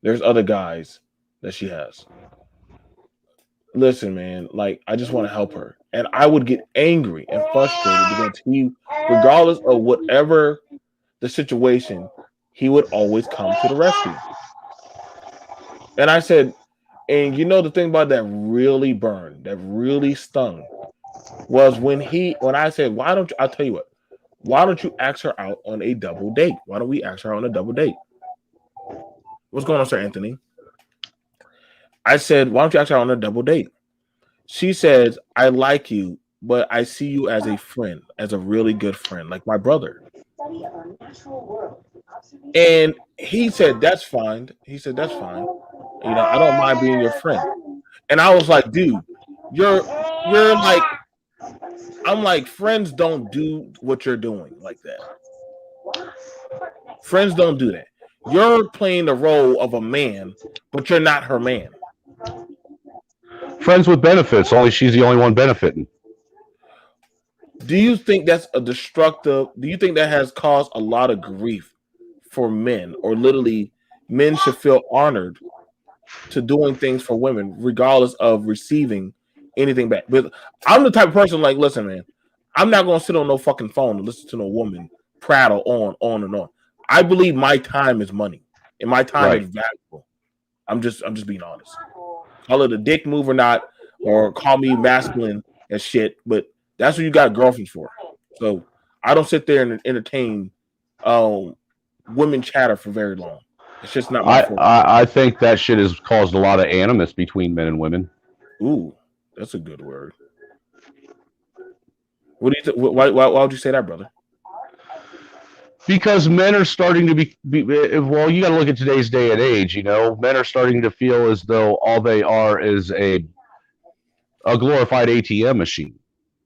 There's other guys that she has. Listen, man, like I just want to help her. And I would get angry and frustrated because he, regardless of whatever the situation, he would always come to the rescue. And I said, and you know the thing about that really burned, that really stung, was when I said, why don't you I'll tell you what, why don't you ask her out on a double date? Why don't we ask her on a double date? What's going on, Sir Anthony? I said, why don't you ask her on a double date? She says, I like you, but I see you as a friend, as a really good friend, like my brother. And he said, that's fine. He said, that's fine. You know, I don't mind being your friend. And I was like, dude, you're you're like I'm like, friends don't do what you're doing like that. Friends don't do that. You're playing the role of a man, but you're not her man. Friends with benefits, only she's the only one benefiting. Do you think that's a destructive? Do you think that has caused a lot of grief for men, or literally men should feel honored to doing things for women, regardless of receiving anything back? But I'm the type of person like, listen, man, I'm not gonna sit on no fucking phone and listen to no woman prattle on and on. I believe my time is money, and my time is Right. valuable. I'm just being honest. Call it a dick move or not, or call me masculine and shit, but that's what you got girlfriends for. So I don't sit there and entertain um women chatter for very long. It's just not my I, forte. I I think that shit has caused a lot of animus between men and women Ooh, that's a good word. What do you why would you say that, brother? because men are starting to well. You got to look at today's day and age. Men are starting to feel as though all they are is a glorified ATM machine.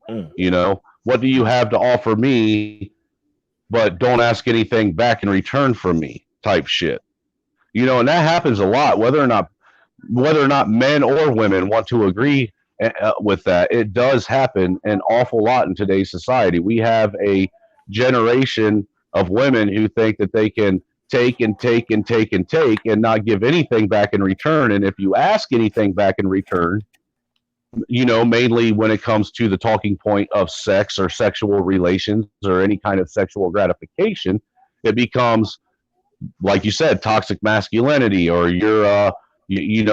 Mm, What do you mm. have to offer me but don't ask anything back in return from me type shit. And that happens a lot, whether or not men or women want to agree with that. It does happen an awful lot in today's society. We have a generation of women who think that they can take and take and take and take and not give anything back in return. And if you ask anything back in return, mainly when it comes to the talking point of sex or sexual relations or any kind of sexual gratification, it becomes, like you said, toxic masculinity, or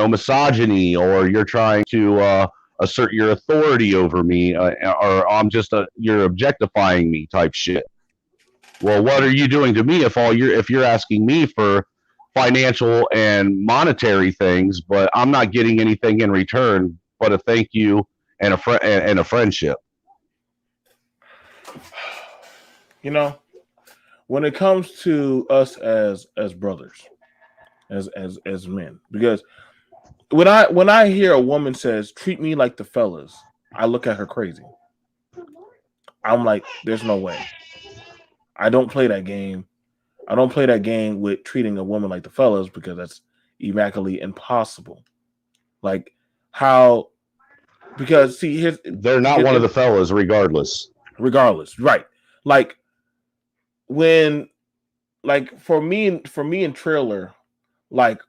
misogyny, or you're trying to assert your authority over me, or you're objectifying me type shit. Well, what are you doing to me if you're asking me for financial and monetary things, but I'm not getting anything in return but a thank you and a friendship. When it comes to us as brothers, as men, because when I hear a woman says treat me like the fellas, I look at her crazy. I'm like, there's no way. I don't play that game. I don't play that game with treating a woman like the fellas, because that's immaculately impossible. Like, how? Because see, they're not one of the fellas, regardless. Right? Like, when, like, for me and Trailer, like,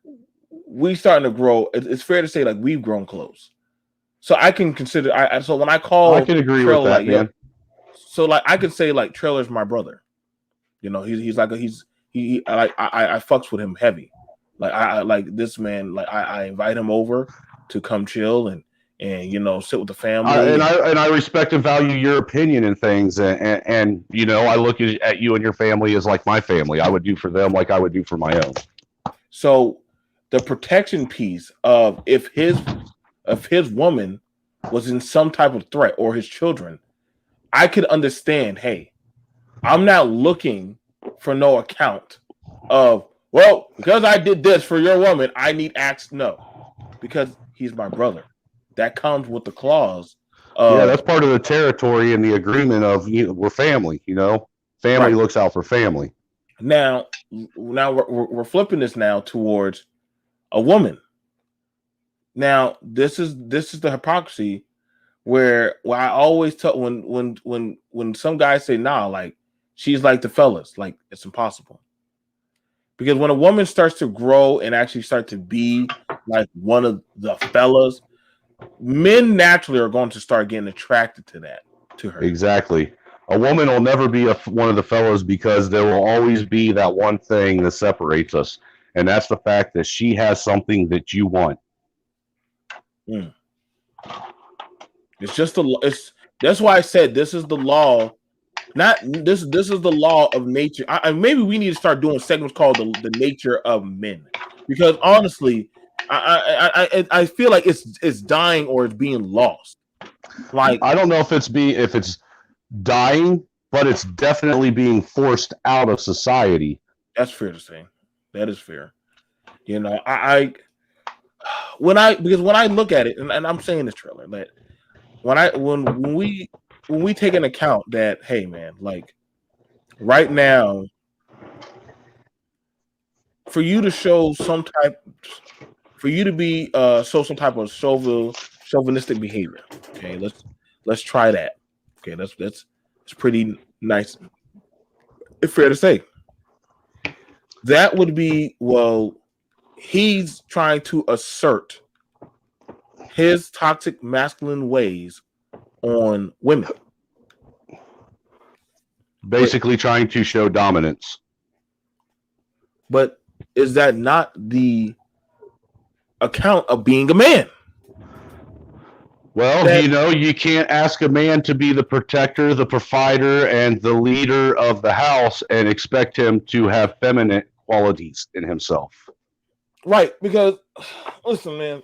we starting to grow. It's fair to say, like, we've grown close. So I can consider. So when I call, I can agree Trailer, with that, like, man. So, like, I could say, like, Trailer's my brother. He's like I fucks with him heavy. Like, I like this man. Like, I invite him over to come chill and sit with the family. I respect and value your opinion and things. And I look at you and your family as like my family. I would do for them like I would do for my own. So the protection piece of if his woman was in some type of threat, or his children, I could understand, hey, I'm not looking for no account of, well, because I did this for your woman, I need acts. No, because he's my brother. That comes with the clause of, yeah, that's part of the territory and the agreement of, we're family. Family right. Looks out for family. Now we're flipping this now towards a woman. Now this is the hypocrisy where I always tell when some guys say, nah, like, she's like the fellas, like, it's impossible. Because when a woman starts to grow and actually start to be like one of the fellas, men naturally are going to start getting attracted to her. Exactly. A woman will never be one of the fellas, because there will always be that one thing that separates us, and that's the fact that she has something that you want. It's just that's why I said this is the law. Not this is the law of nature. Maybe we need to start doing segments called the nature of men, because honestly, I feel like it's dying, or it's being lost. Like, I don't know if it's dying, but it's definitely being forced out of society. That's fair to say. That is fair. When I look at it, and I'm saying this, Trailer, that when we take into account that, hey man, like, right now, for you to show some type of chauvinistic behavior, okay, let's try that. Okay, that's pretty nice. It's fair to say that would be, well, he's trying to assert his toxic masculine ways on women, basically trying to show dominance. But is that not the account of being a man? Well, you can't ask a man to be the protector, the provider, and the leader of the house and expect him to have feminine qualities in himself. Right, because, listen, man,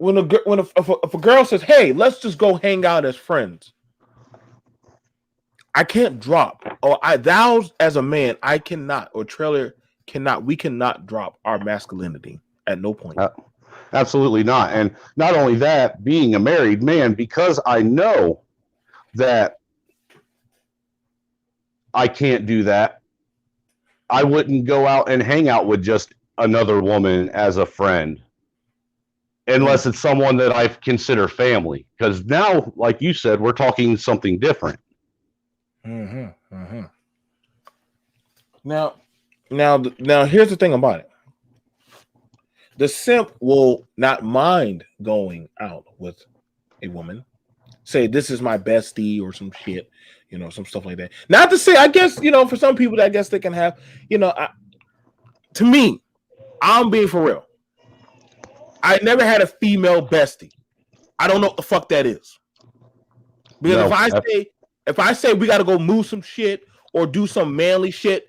if a girl says, hey, let's just go hang out as friends, I can't drop, or thou as a man, I cannot, or Trailer cannot, we cannot drop our masculinity at no point. Absolutely not. And not only that, being a married man, because I know that I can't do that. I wouldn't go out and hang out with just another woman as a friend Mm, unless it's someone that I consider family. Because now, like you said, we're talking something different. hmm hmm Now, now, here's the thing about it. The simp will not mind going out with a woman. Say this is my bestie or some shit, some stuff like that. Not to say, I guess, for some people, I guess they can have, to me, I'm being for real. I never had a female bestie. I don't know what the fuck that is. Because No, if I say we got to go move some shit or do some manly shit,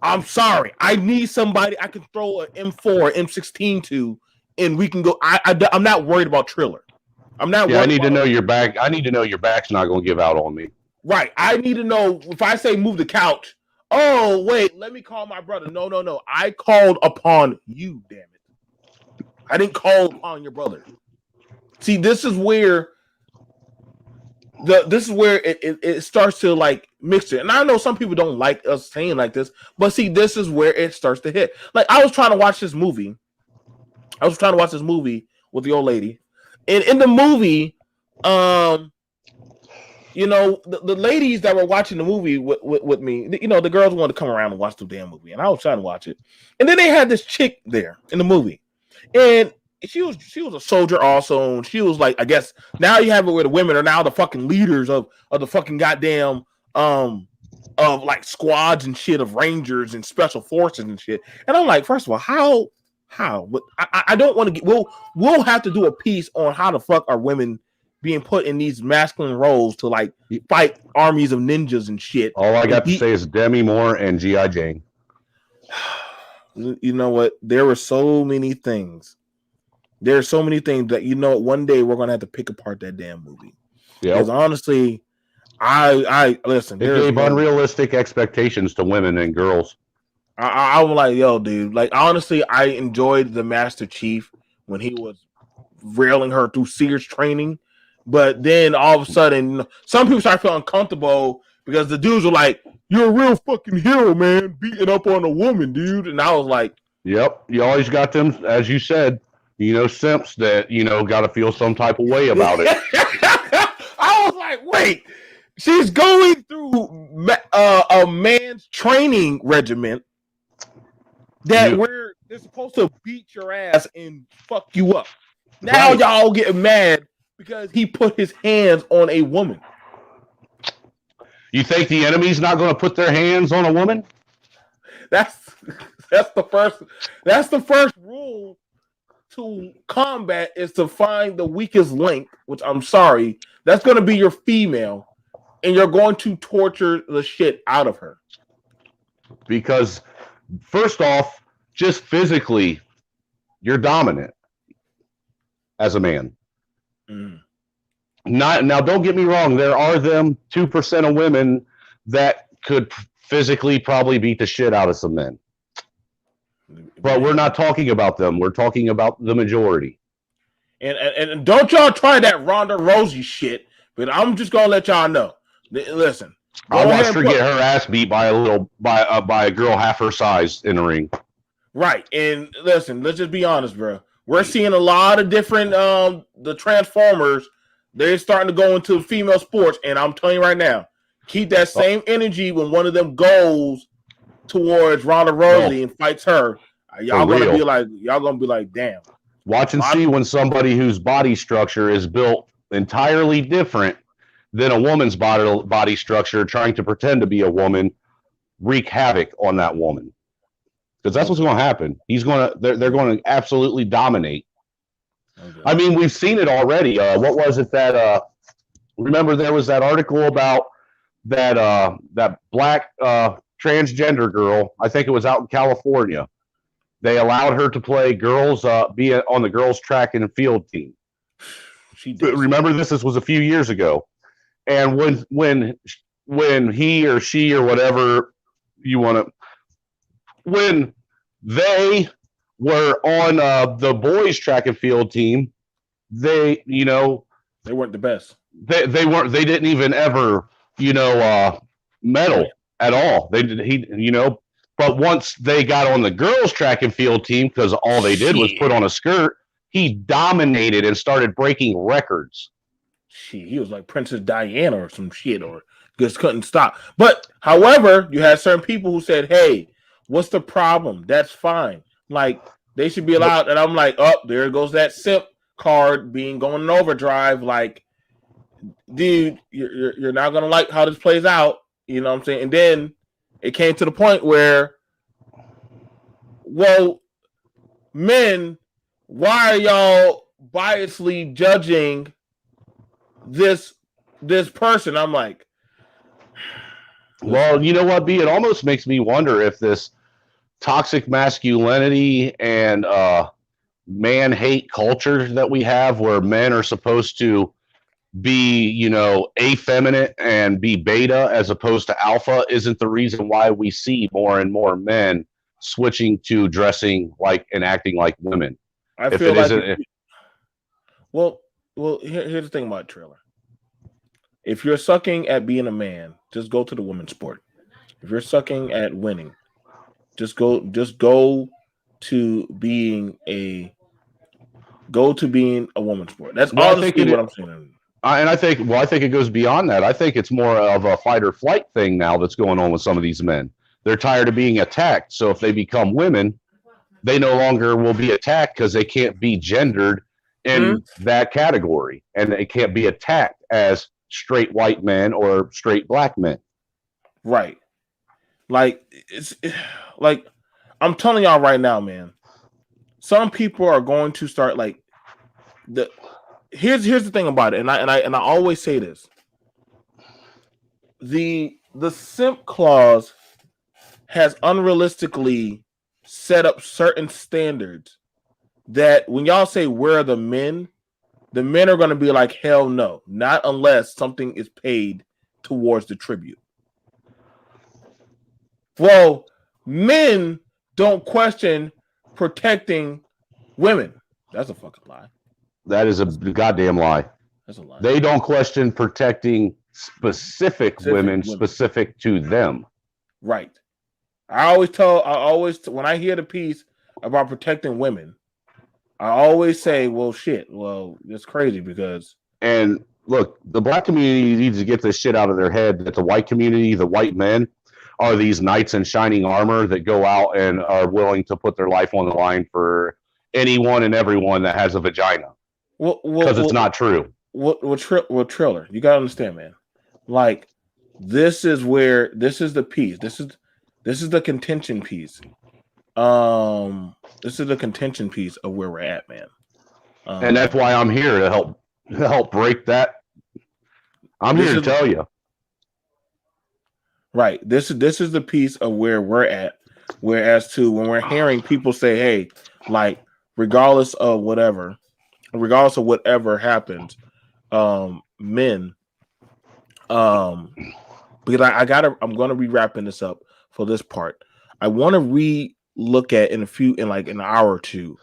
I'm sorry. I need somebody I can throw an M4, M16 to, and we can go. I'm not worried about Triller. I'm not yeah, I worried need to about know your back. I need to know your back's not going to give out on me. right. I need to know if I say move the couch. Oh wait, let me call my brother. No, no, no. I called upon you. Damn it! I didn't call upon your brother. See, this is where it starts to like mix it. And I know some people don't like us saying like this, but see, this is where it starts to hit. Like I was trying to watch this movie. I was trying to watch this movie with the old lady, and in the movie, um, the ladies that were watching the movie with me, the girls wanted to come around and watch the damn movie, and I was trying to watch it. And then they had this chick there in the movie, and she was a soldier also, and she was like, I guess now you have it where the women are now the fucking leaders of the fucking goddamn of like squads and shit of rangers and special forces and shit. And I'm like, first of all, how? But I don't want to get. We'll have to do a piece on how the fuck are women being put in these masculine roles to like fight armies of ninjas and shit. All I And got to say is Demi Moore and G.I. Jane. You know what? There were so many things. There are so many things that one day we're gonna have to pick apart that damn movie. Because Yep. honestly, I listen. It There's gave no. unrealistic expectations to women and girls. I was like, yo, dude. Like honestly, I enjoyed the Master Chief when he was railing her through Sears training, but then all of a sudden, some people start feeling uncomfortable because the dudes were like, "You're a real fucking hero, man, beating up on a woman, dude." And I was like, Yep. You always got them, as you said, simps that, got to feel some type of way about it. I was like, wait, she's going through a man's training regiment that You, where they're supposed to beat your ass and fuck you up. Now right. y'all getting mad because he put his hands on a woman. You think the enemy's not going to put their hands on a woman? That's that's the first rule to combat is to find the weakest link, which I'm sorry, that's going to be your female, and you're going to torture the shit out of her. Because, first off, just physically, you're dominant as a man. Mm. Not now. Don't get me wrong. There are them 2% of women that could physically probably beat the shit out of some men. But we're not talking about them. We're talking about the majority. And don't y'all try that Ronda Rousey shit. But I'm just gonna let y'all know. Listen, I watched her get her ass beat by a girl half her size in the ring. Right, and listen, let's just be honest, bro. We're seeing a lot of different the Transformers. They're starting to go into female sports, and I'm telling you right now, keep that same energy when one of them goes towards Ronda Rousey and fights her. Y'all gonna be like, damn. Watch and see when somebody whose body structure is built entirely different than a woman's body structure trying to pretend to be a woman wreak havoc on that woman. Because that's what's going to happen. They're going to absolutely dominate. Okay. I mean, we've seen it already. What was it that? Remember, there was that article about that black transgender girl. I think it was out in California. They allowed her to play girls, be on the girls' track and field team. Remember, this was a few years ago, and when he or she or whatever you want to, when they were on the boys' track and field team, they weren't the best. They didn't even ever, Right. medal at all. They did but once they got on the girls track and field team, because all they did was put Shit. on a skirt, he dominated and started breaking records. Shit. He was like Princess Diana or some shit, or just couldn't stop. But however, you had certain people who said, "Hey, what's the problem? That's fine. Like they should be But allowed." And I'm like, "Oh, there goes that simp card being going in overdrive." Like, dude, you're not gonna like how this plays out. You know what I'm saying? And then it came to the point where, well, men, why are y'all biasly judging this person? I'm like, listen, well, you know what, B? It almost makes me wonder if this toxic masculinity and man hate culture that we have, where men are supposed to be, effeminate and be beta as opposed to alpha, isn't the reason why we see more and more men switching to dressing like and acting like women. I If feel it like isn't, if, well, here's the thing about Trailer. If you're sucking at being a man, just go to the women's sport. If you're sucking at winning, just go to being a woman's sport. That's well, I think honestly what it, I'm saying. and I think it goes beyond that. I think it's more of a fight or flight thing now that's going on with some of these men. They're tired of being attacked. So if they become women, they no longer will be attacked because they can't be gendered Hmm? in that category, and they can't be attacked as straight white men or straight black men. Right. Like it's like I'm telling y'all right now, man. Some people are going to start like the here's the thing about it, and I always say this: the simp clause has unrealistically set up certain standards that when y'all say where are the men are going to be like hell no, not unless something is paid towards the tribute. Well, men don't question protecting women. That's a fucking lie. That is a That's, goddamn lie. that's a lie. They don't question protecting specific Specific women women. specific to them. Right. I always, when I hear the piece about protecting women, I always say, well, shit. Well, it's crazy because, And look, the black community needs to get this shit out of their head that the white community, the white men, are these knights in shining armor that go out and are willing to put their life on the line for anyone and everyone that has a vagina. well, well, Because it's well, not true. Triller, you gotta understand, man. Like, this is the piece. This is the contention piece. This is the contention piece of where we're at, man. And that's Um, why I'm here to help break that. I'm this here to is tell you. right. This is the piece of where we're at. Whereas to when we're hearing people say, "Hey, like regardless of whatever happens, men, um, because I'm gonna be wrapping this up for this part. I want to look at in like an hour or two,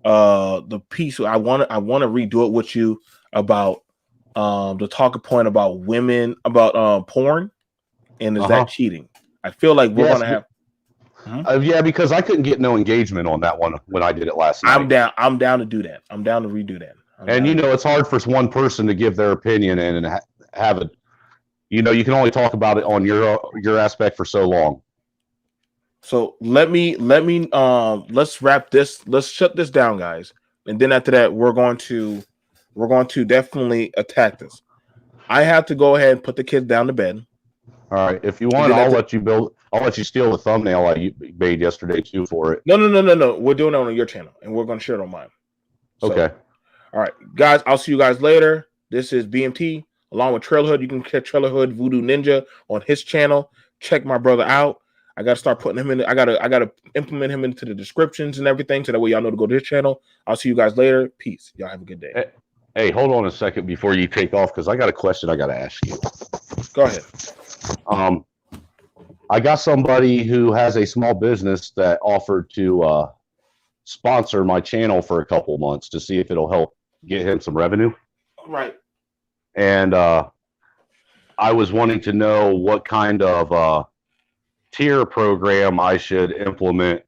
the piece. I want to redo it with you about the talking point about women about porn and is Uh that huh. cheating? I feel like we're Yes. gonna have. Mhm. Yeah, because I couldn't get no engagement on that one when I did it last I'm night. down. I'm down to do that. I'm down to redo that. I'm And down to do. it's hard for one person to give their opinion and have it. You can only talk about it on your aspect for so long. So let's wrap this. Let's shut this down, guys. And then after that, we're going to definitely attack this. I have to go ahead and put the kids down to bed. All right. If you And want, then after I'll let you steal the thumbnail I made yesterday too for it. no. We're doing it on your channel and we're gonna share it on mine. So Okay. all right, guys, I'll see you guys later. This is BMT along with Trailhood. You can catch Trailhood Voodoo Ninja on his channel. Check my brother out. I gotta start putting him in. I gotta implement him into the descriptions and everything, so that way y'all know to go to his channel. I'll see you guys later. Peace. Y'all have a good day. Hey, hold on a second before you take off because I got a question I got to ask you. Go ahead. Um, I got somebody who has a small business that offered to sponsor my channel for a couple months to see if it'll help get him some revenue. Right. and I was wanting to know what kind of tier program I should implement